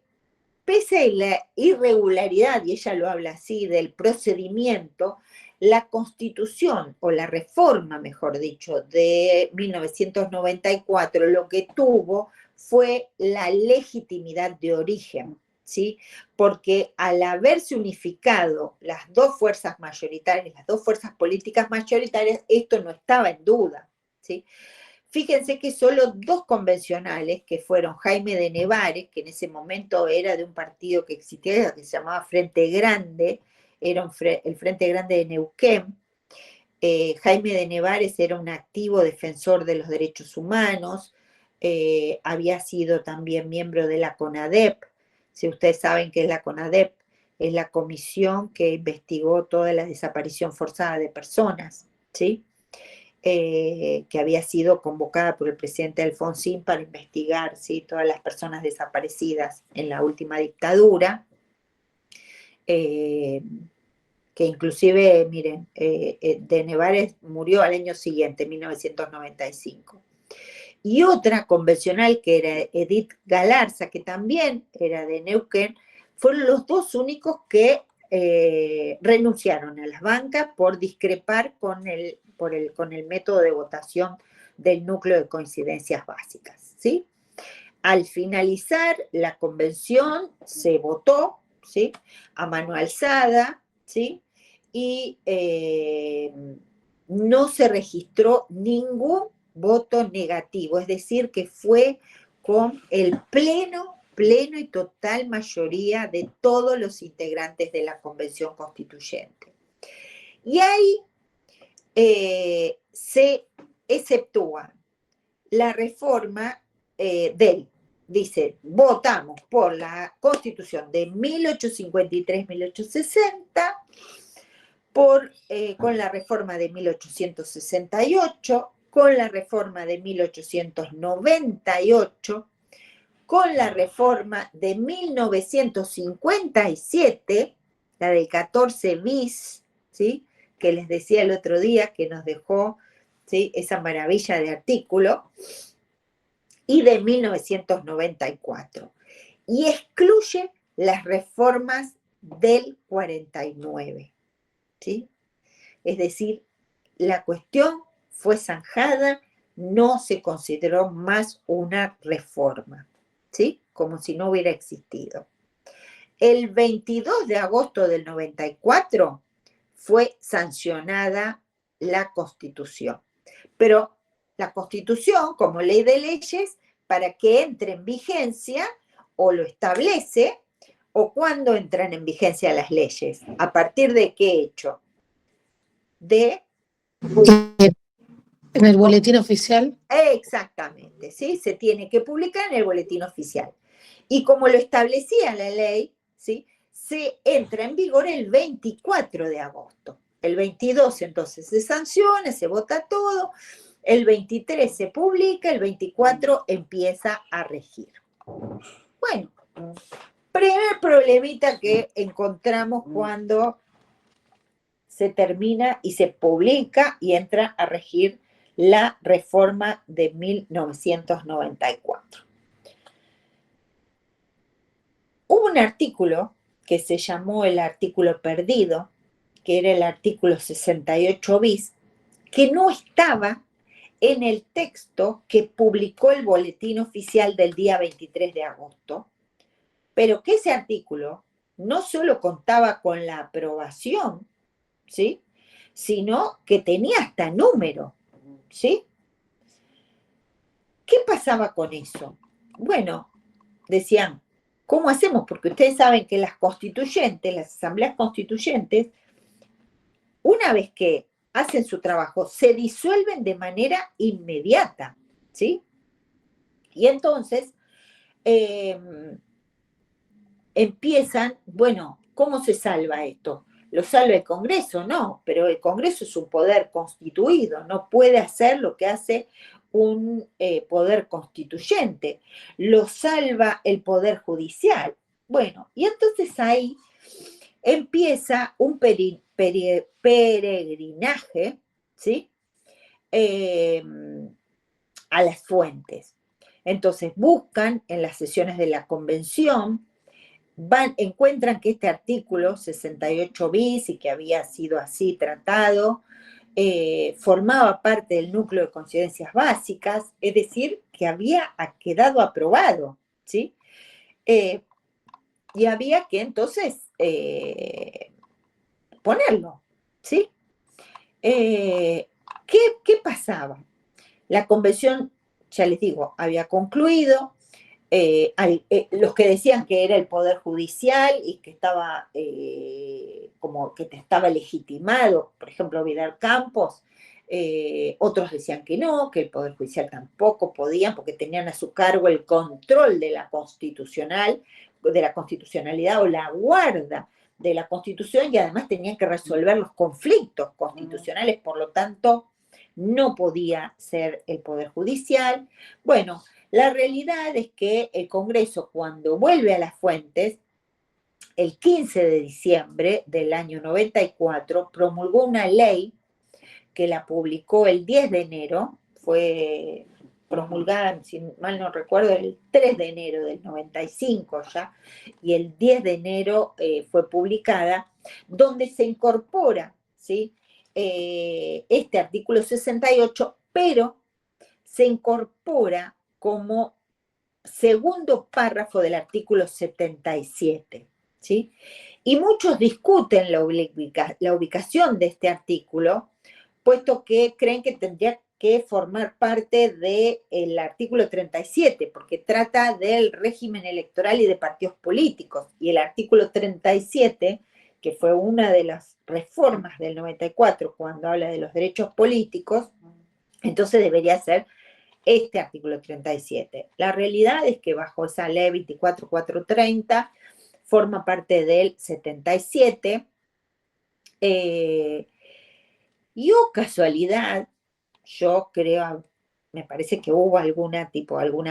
pese a la irregularidad, y ella lo habla así, del procedimiento, la Constitución, o la reforma, mejor dicho, de 1994, lo que tuvo fue la legitimidad de origen, ¿sí? Porque al haberse unificado las dos fuerzas mayoritarias, las dos fuerzas políticas mayoritarias, esto no estaba en duda, ¿sí? Fíjense que solo dos convencionales, que fueron Jaime de Nevares, que en ese momento era de un partido que existía, que se llamaba Frente Grande, era el Frente Grande de Neuquén. Jaime de Nevares era un activo defensor de los derechos humanos, había sido también miembro de la CONADEP. Si ustedes saben qué es la CONADEP, es la comisión que investigó toda la desaparición forzada de personas, ¿sí? Que había sido convocada por el presidente Alfonsín para investigar, ¿sí?, todas las personas desaparecidas en la última dictadura, que inclusive, miren, de Nevares murió al año siguiente, 1995. Y otra convencional, que era Edith Galarza, que también era de Neuquén, fueron los dos únicos que renunciaron a las bancas por discrepar con el método de votación del núcleo de coincidencias básicas, ¿sí? Al finalizar la convención se votó, ¿sí?, a mano alzada, ¿sí?, y no se registró ningún voto negativo, es decir, que fue con el pleno y total mayoría de todos los integrantes de la Convención Constituyente. Y ahí se exceptúa la reforma dice, votamos por la Constitución de 1853-1860, con la reforma de 1868, con la reforma de 1898, con la reforma de 1957, la del 14 bis, ¿sí?, que les decía el otro día, que nos dejó, ¿sí?, esa maravilla de artículo, y de 1994. Y excluye las reformas del 49, ¿sí? Es decir, la cuestión fue zanjada, no se consideró más una reforma, ¿sí?, como si no hubiera existido. El 22 de agosto del 94 fue sancionada la Constitución. Pero la Constitución, como ley de leyes, para que entre en vigencia, o lo establece, o cuándo entran en vigencia las leyes. ¿A partir de qué hecho? En el boletín oficial. Exactamente, ¿sí? Se tiene que publicar en el boletín oficial. Y como lo establecía la ley, ¿sí?, se entra en vigor el 24 de agosto. El 22 entonces se sanciona, se vota todo, el 23 se publica, el 24 empieza a regir. Bueno, primer problemita que encontramos cuando se termina y se publica y entra a regir la reforma de 1994. Hubo un artículo que se llamó el artículo perdido, que era el artículo 68 bis, que no estaba en el texto que publicó el boletín oficial del día 23 de agosto, pero que ese artículo no solo contaba con la aprobación, ¿sí?, sino que tenía hasta número, ¿sí? ¿Qué pasaba con eso? Bueno, decían, ¿cómo hacemos? Porque ustedes saben que las constituyentes, las asambleas constituyentes, una vez que hacen su trabajo, se disuelven de manera inmediata, ¿sí? Y entonces empiezan, bueno, ¿cómo se salva esto? ¿Lo salva el Congreso? No, pero el Congreso es un poder constituido, no puede hacer lo que hace un poder constituyente. Lo salva el Poder Judicial. Bueno, y entonces ahí empieza un peregrinaje, ¿sí? A las fuentes. Entonces buscan en las sesiones de la convención, encuentran que este artículo 68 bis y que había sido así tratado, formaba parte del núcleo de coincidencias básicas, es decir, que había quedado aprobado, ¿sí? Y había que entonces ponerlo, ¿sí? ¿Qué pasaba? La convención, ya les digo, había concluido. Los que decían que era el Poder Judicial y que estaba como que estaba legitimado, por ejemplo, Vidal Campos, otros decían que no, que el Poder Judicial tampoco podían, porque tenían a su cargo el control de la constitucionalidad o la guarda de la Constitución y además tenían que resolver los conflictos constitucionales, por lo tanto, no podía ser el Poder Judicial. Bueno, la realidad es que el Congreso, cuando vuelve a las fuentes, el 15 de diciembre del año 94, promulgó una ley que la publicó el 10 de enero, fue promulgada, si mal no recuerdo, el 3 de enero del 95 ya, y el 10 de enero fue publicada, donde se incorpora, ¿sí? Este artículo 68, pero se incorpora como segundo párrafo del artículo 77, ¿sí? Y muchos discuten la ubicación de este artículo, puesto que creen que tendría que formar parte del artículo 37, porque trata del régimen electoral y de partidos políticos. Y el artículo 37, que fue una de las reformas del 94, cuando habla de los derechos políticos, entonces debería ser este artículo 37. La realidad es que bajo esa ley 24430 forma parte del 77. Y casualidad, yo creo, me parece que hubo alguna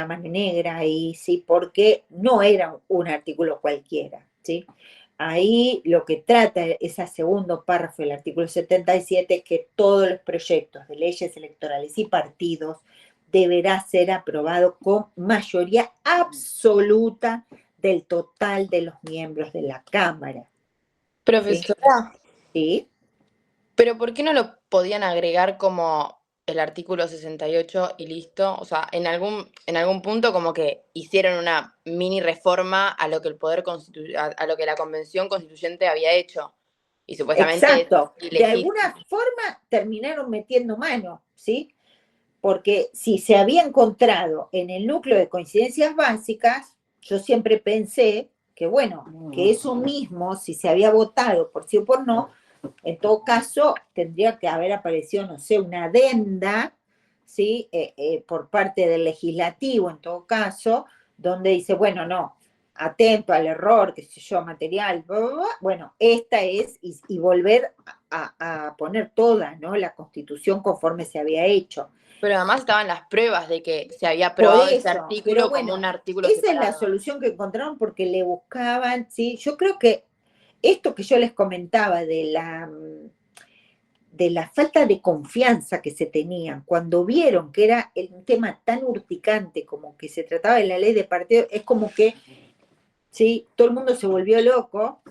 mano negra ahí, ¿sí? Porque no era un artículo cualquiera, ¿sí? Ahí lo que trata ese segundo párrafo del artículo 77 es que todos los proyectos de leyes electorales y partidos deberá ser aprobado con mayoría absoluta del total de los miembros de la Cámara. Profesora, ¿Sí? ¿pero por qué no lo podían agregar como el artículo 68 y listo? O sea, en algún punto como que hicieron una mini reforma a lo que a lo que la Convención Constituyente había hecho. Y supuestamente Exacto. es De ilegítimo. alguna forma terminaron metiendo mano, ¿sí? Porque si se había encontrado en el núcleo de coincidencias básicas, yo siempre pensé que, bueno, que eso mismo, si se había votado por sí o por no, en todo caso tendría que haber aparecido, no sé, una adenda, ¿sí? Por parte del legislativo, en todo caso, donde dice, bueno, no, atento al error, qué sé yo, material, bla, bla, bla. Bueno, esta es, y volver a poner toda, ¿no? La Constitución conforme se había hecho. Pero además estaban las pruebas de que se había Por aprobado ese eso, artículo pero como bueno, un artículo esa es la separado. solución que encontraron porque le buscaban, ¿sí? Yo creo que esto que yo les comentaba de la falta de confianza que se tenían cuando vieron que era un tema tan urticante como que se trataba de la ley de partido, es como que, ¿sí? Todo el mundo se volvió loco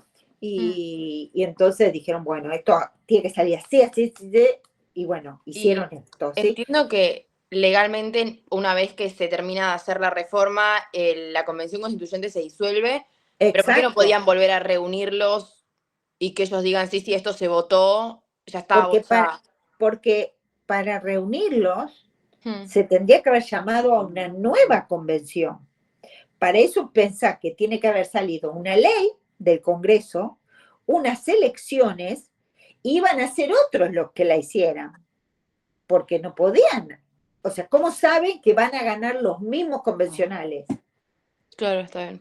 y entonces dijeron, bueno, esto tiene que salir así, así, así, y bueno, hicieron esto, ¿sí? Entiendo que legalmente, una vez que se termina de hacer la reforma, la Convención Constituyente se disuelve, pero ¿por qué no Exacto. podían volver a reunirlos y que ellos digan, sí, sí, esto se votó, ya está? Porque para reunirlos se tendría que haber llamado a una nueva convención, Para eso pensá que tiene que haber salido una ley del Congreso, unas elecciones, iban a ser otros los que la hicieran, porque no podían. O sea, ¿cómo saben que van a ganar los mismos convencionales? Claro, está bien.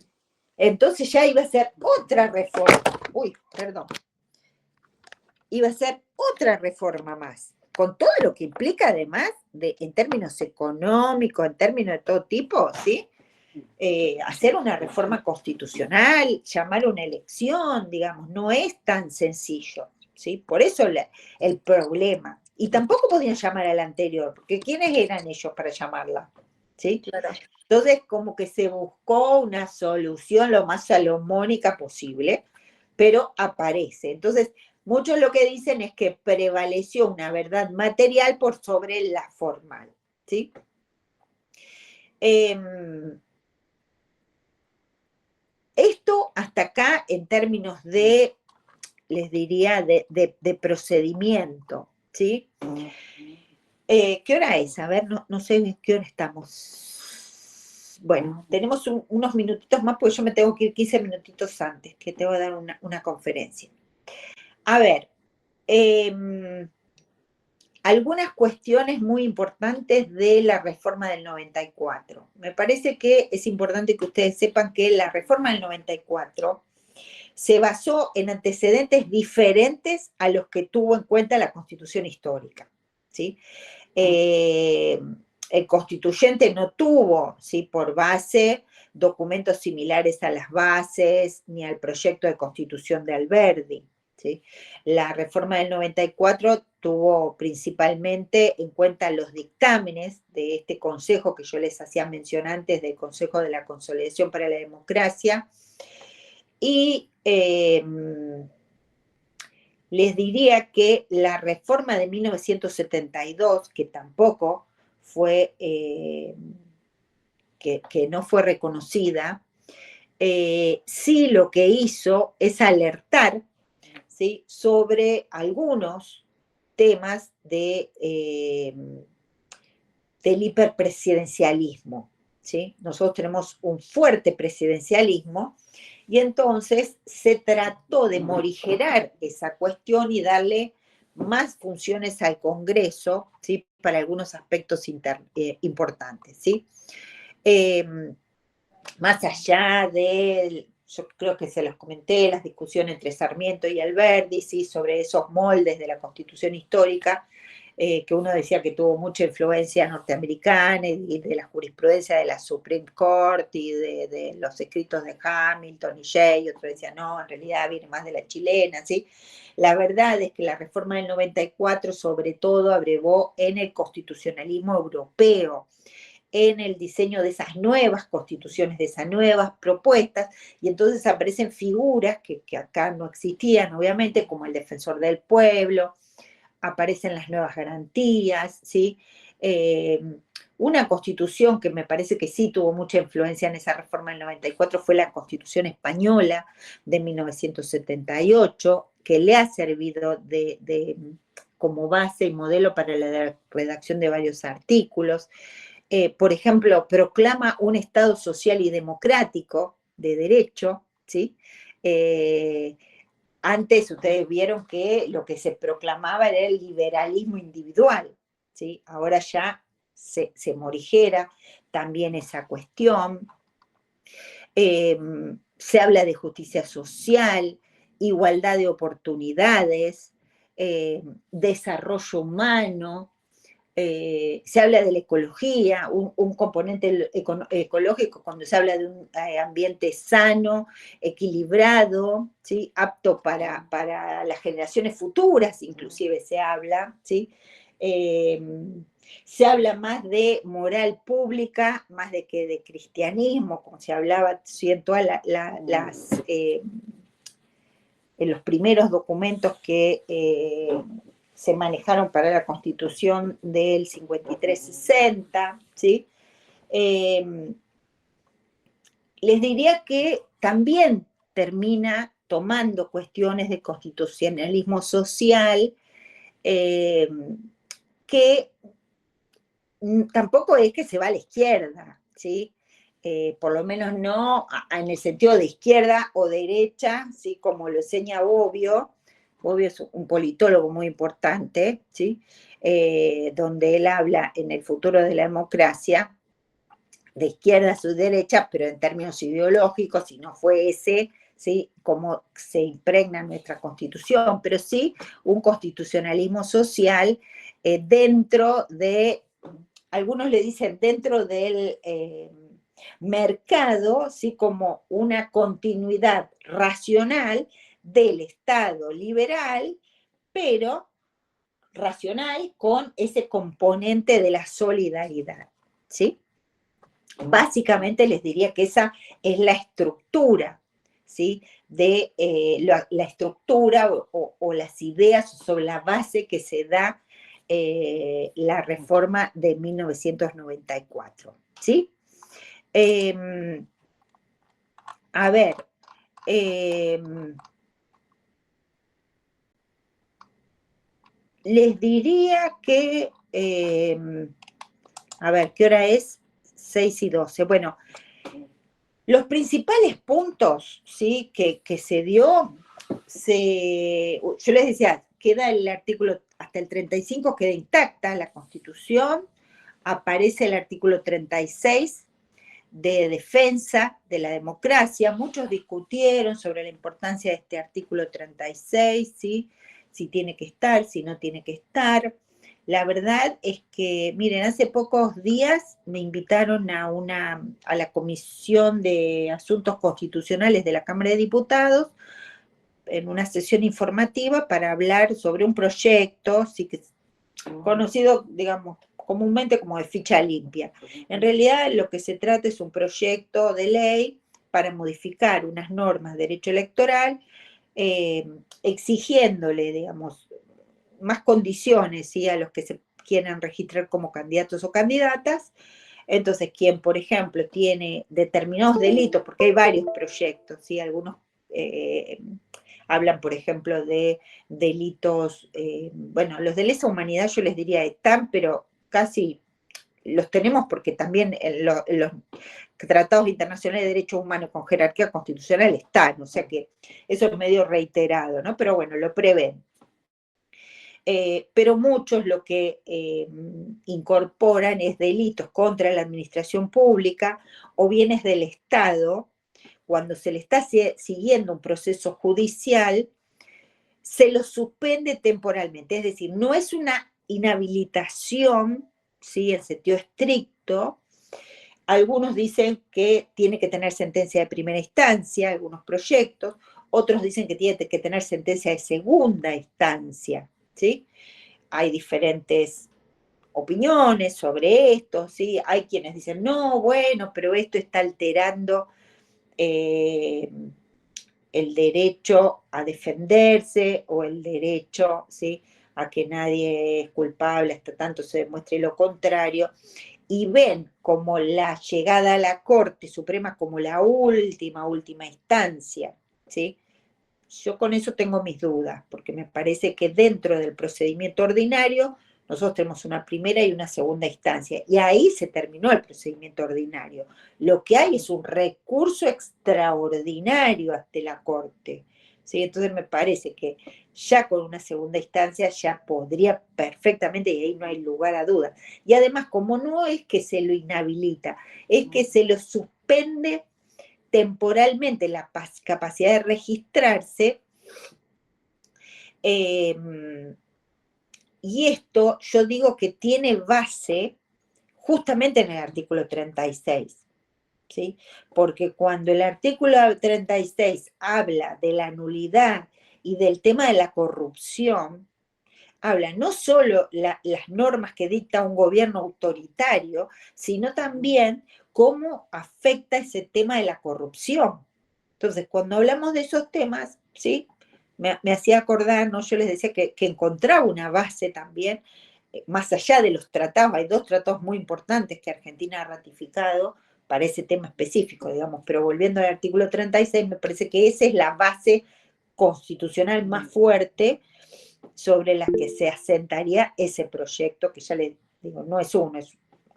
Entonces ya iba a ser otra reforma. Uy, perdón. Iba a ser otra reforma más, con todo lo que implica además, en términos económicos, en términos de todo tipo, ¿sí? Hacer una reforma constitucional, llamar a una elección, digamos, no es tan sencillo, ¿sí? Por eso el problema. Y tampoco podían llamar a la anterior, porque ¿quiénes eran ellos para llamarla? ¿Sí? Claro. Entonces, como que se buscó una solución lo más salomónica posible, pero aparece. Entonces, muchos lo que dicen es que prevaleció una verdad material por sobre la formal, ¿sí? Esto hasta acá en términos de, les diría, de procedimiento, ¿sí? ¿Qué hora es? A ver, no sé en qué hora estamos. Bueno, tenemos unos minutitos más porque yo me tengo que ir 15 minutitos antes, que tengo que dar una conferencia. A ver, algunas cuestiones muy importantes de la reforma del 94. Me parece que es importante que ustedes sepan que la reforma del 94 se basó en antecedentes diferentes a los que tuvo en cuenta la Constitución histórica, ¿sí? El constituyente no tuvo, ¿sí?, por base documentos similares a las bases ni al proyecto de constitución de Alberdi, ¿sí? La reforma del 94 tuvo principalmente en cuenta los dictámenes de este consejo que yo les hacía mención antes, del Consejo de la Consolidación para la Democracia, y les diría que la reforma de 1972, que tampoco fue, que no fue reconocida, sí lo que hizo es alertar, ¿sí?, sobre algunos temas del hiperpresidencialismo, ¿sí? Nosotros tenemos un fuerte presidencialismo y entonces se trató de morigerar esa cuestión y darle más funciones al Congreso, ¿sí?, para algunos aspectos importantes, ¿sí? Más allá de, yo creo que se los comenté, las discusiones entre Sarmiento y Alberdi, ¿sí?, sobre esos moldes de la Constitución histórica, que uno decía que tuvo mucha influencia norteamericana y de la jurisprudencia de la Supreme Court y de los escritos de Hamilton y Jay, otro decía no, en realidad viene más de la chilena, ¿sí? La verdad es que la reforma del 94 sobre todo abrevó en el constitucionalismo europeo, en el diseño de esas nuevas constituciones, de esas nuevas propuestas, y entonces aparecen figuras que acá no existían, obviamente, como el defensor del pueblo, aparecen las nuevas garantías, ¿sí? Una constitución que me parece que sí tuvo mucha influencia en esa reforma del 94 fue la Constitución Española de 1978, que le ha servido como base y modelo para la redacción de varios artículos. Por ejemplo, proclama un Estado social y democrático de derecho, ¿sí? Antes ustedes vieron que lo que se proclamaba era el liberalismo individual, ¿sí? Ahora ya se morigera también esa cuestión. Se habla de justicia social, igualdad de oportunidades, desarrollo humano. Se habla de la ecología, un componente ecológico cuando se habla de un ambiente sano, equilibrado, ¿sí?, apto para las generaciones futuras, inclusive se habla, ¿sí? Se habla más de moral pública, más de que de cristianismo, como se hablaba, ¿sí?, en todas en los primeros documentos que se manejaron para la Constitución del 53-60, ¿sí? Les diría que también termina tomando cuestiones de constitucionalismo social, que tampoco es que se va a la izquierda, ¿sí? por lo menos no en el sentido de izquierda o derecha, ¿sí? Como lo enseña Bobbio. Bobbio es un politólogo muy importante, ¿sí? Donde él habla en el futuro de la democracia, de izquierda a su derecha, pero en términos ideológicos, si no fue ese, ¿sí? Cómo se impregna en nuestra Constitución, pero sí un constitucionalismo social dentro de, algunos le dicen dentro del mercado, ¿sí? Como una continuidad racional del Estado liberal, pero racional con ese componente de la solidaridad, ¿sí? Básicamente les diría que esa es la estructura, ¿sí? De la estructura o las ideas sobre la base que se da la reforma de 1994, ¿sí? A ver, les diría que, a ver, ¿qué hora es? 6:12. Bueno, los principales puntos, ¿sí? que se dio, yo les decía, queda el artículo hasta el 35, queda intacta la Constitución, aparece el artículo 36 de defensa de la democracia. Muchos discutieron sobre la importancia de este artículo 36, ¿sí? Si tiene que estar, si no tiene que estar. La verdad es que, miren, hace pocos días me invitaron a la Comisión de Asuntos Constitucionales de la Cámara de Diputados en una sesión informativa para hablar sobre un proyecto, sí, que es conocido, digamos, comúnmente como de ficha limpia. En realidad lo que se trata es un proyecto de ley para modificar unas normas de derecho electoral, exigiéndole, digamos, más condiciones, ¿sí? A los que se quieran registrar como candidatos o candidatas. Entonces, quien, por ejemplo, tiene determinados delitos, porque hay varios proyectos, ¿sí? Algunos hablan, por ejemplo, de delitos, bueno, los de lesa humanidad yo les diría están, pero casi los tenemos porque también en los tratados internacionales de derechos humanos con jerarquía constitucional están, o sea que eso es medio reiterado, ¿no? Pero bueno, lo prevén. Pero muchos lo que incorporan es delitos contra la administración pública o bienes del Estado. Cuando se le está siguiendo un proceso judicial, se lo suspende temporalmente, es decir, no es una inhabilitación, ¿sí? En sentido estricto. Algunos dicen que tiene que tener sentencia de primera instancia, algunos proyectos, otros dicen que tiene que tener sentencia de segunda instancia, ¿sí? Hay diferentes opiniones sobre esto, ¿sí? Hay quienes dicen, no, bueno, pero esto está alterando el derecho a defenderse o el derecho, ¿sí? A que nadie es culpable hasta tanto se demuestre lo contrario, y ven como la llegada a la Corte Suprema como la última instancia, ¿sí? Yo con eso tengo mis dudas, porque me parece que dentro del procedimiento ordinario nosotros tenemos una primera y una segunda instancia, y ahí se terminó el procedimiento ordinario. Lo que hay es un recurso extraordinario ante la Corte, ¿sí? Entonces me parece que ya con una segunda instancia ya podría perfectamente, y ahí no hay lugar a dudas. Y además, como no es que se lo inhabilita, es que se lo suspende temporalmente la capacidad de registrarse, y esto yo digo que tiene base justamente en el artículo 36, ¿sí? Porque cuando el artículo 36 habla de la nulidad y del tema de la corrupción, habla no solo las normas que dicta un gobierno autoritario, sino también cómo afecta ese tema de la corrupción. Entonces, cuando hablamos de esos temas, ¿sí? Me hacía acordar, ¿no? Yo les decía que encontraba una base también, más allá de los tratados, hay 2 tratados muy importantes que Argentina ha ratificado para ese tema específico, digamos, pero volviendo al artículo 36, me parece que esa es la base constitucional más fuerte sobre la que se asentaría ese proyecto, que ya les digo, no es uno,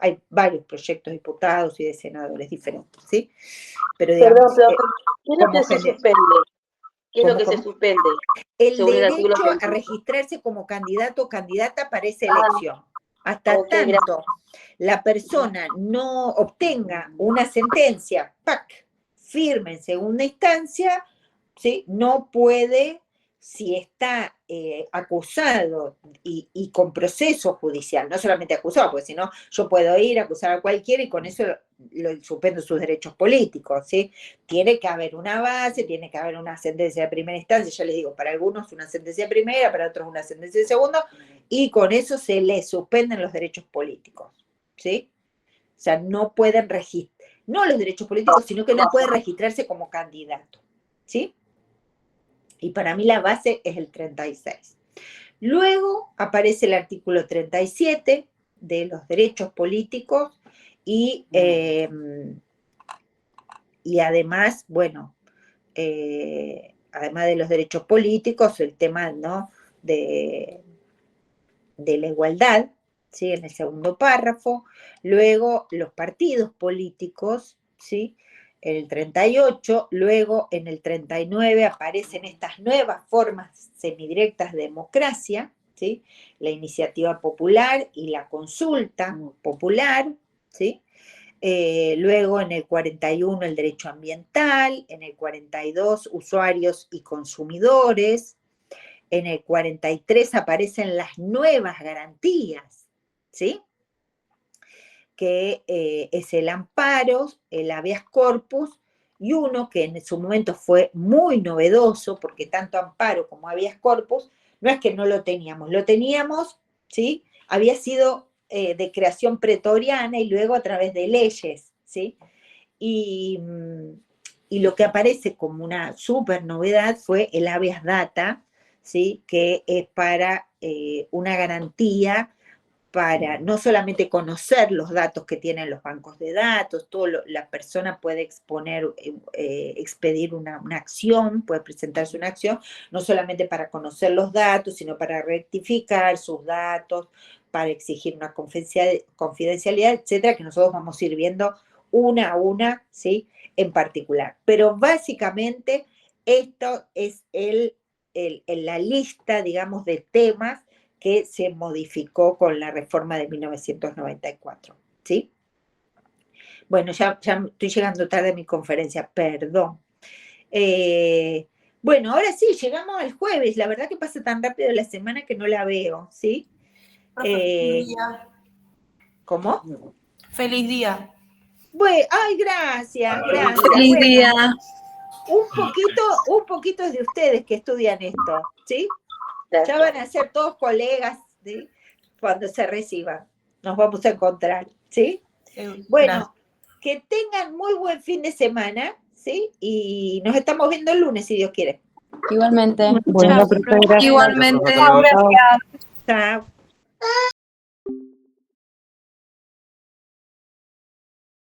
hay varios proyectos de diputados y de senadores diferentes, ¿sí? Pero Perdón, digamos, pero ¿qué es lo como que se gener- suspende? ¿Qué es lo como- que se como- suspende? el Según el artículo derecho a 31. registrarse como candidato o candidata para esa Ah, elección. Hasta ok, gracias. tanto la persona no obtenga una sentencia, ¡pac!, firme en segunda instancia, ¿sí?, no puede, si está acusado y con proceso judicial, no solamente acusado, porque si no, yo puedo ir a acusar a cualquiera y con eso lo suspendo sus derechos políticos, ¿sí? Tiene que haber una base, tiene que haber una sentencia de primera instancia, ya les digo, para algunos una sentencia de primera, para otros una sentencia de segunda, y con eso se les suspenden los derechos políticos, ¿sí? O sea, no pueden registrar, no los derechos políticos, sino que no puede registrarse como candidato, ¿sí? Y para mí la base es el 36. Luego aparece el artículo 37 de los derechos políticos y además, bueno, además de los derechos políticos, el tema, ¿no?, de la igualdad, ¿sí?, en el segundo párrafo. Luego los partidos políticos, ¿sí?, en el 38, luego en el 39 aparecen estas nuevas formas semidirectas de democracia, ¿sí?, la iniciativa popular y la consulta popular, ¿sí? Luego en el 41 el derecho ambiental, en el 42 usuarios y consumidores, en el 43 aparecen las nuevas garantías, ¿sí?, que es el amparo, el habeas corpus, y uno que en su momento fue muy novedoso, porque tanto amparo como habeas corpus, no es que no lo teníamos, ¿sí?, había sido de creación pretoriana y luego a través de leyes, ¿sí? Y lo que aparece como una súper novedad fue el habeas data, ¿sí?, que es para una garantía para no solamente conocer los datos que tienen los bancos de datos, la persona puede expedir una acción, puede presentarse una acción, no solamente para conocer los datos, sino para rectificar sus datos, para exigir una confidencialidad, etcétera, que nosotros vamos a ir viendo una a una, ¿sí?, en particular. Pero básicamente esto es la lista, digamos, de temas que se modificó con la reforma de 1994, ¿sí? Bueno, ya estoy llegando tarde a mi conferencia, perdón. Bueno, ahora sí, llegamos al jueves. La verdad que pasa tan rápido la semana que no la veo, ¿sí? Feliz día. ¿Cómo? Feliz día. Bueno, ay, gracias. Feliz Bueno, día. un poquito es de ustedes que estudian esto, ¿sí? Ya van a ser todos colegas, ¿sí?, cuando se reciban. Nos vamos a encontrar, ¿sí? Bueno, que tengan muy buen fin de semana, ¿sí? Y nos estamos viendo el lunes, si Dios quiere. Igualmente. Bueno, Chao, profe, gracias. Igualmente. Chao, gracias. Chao.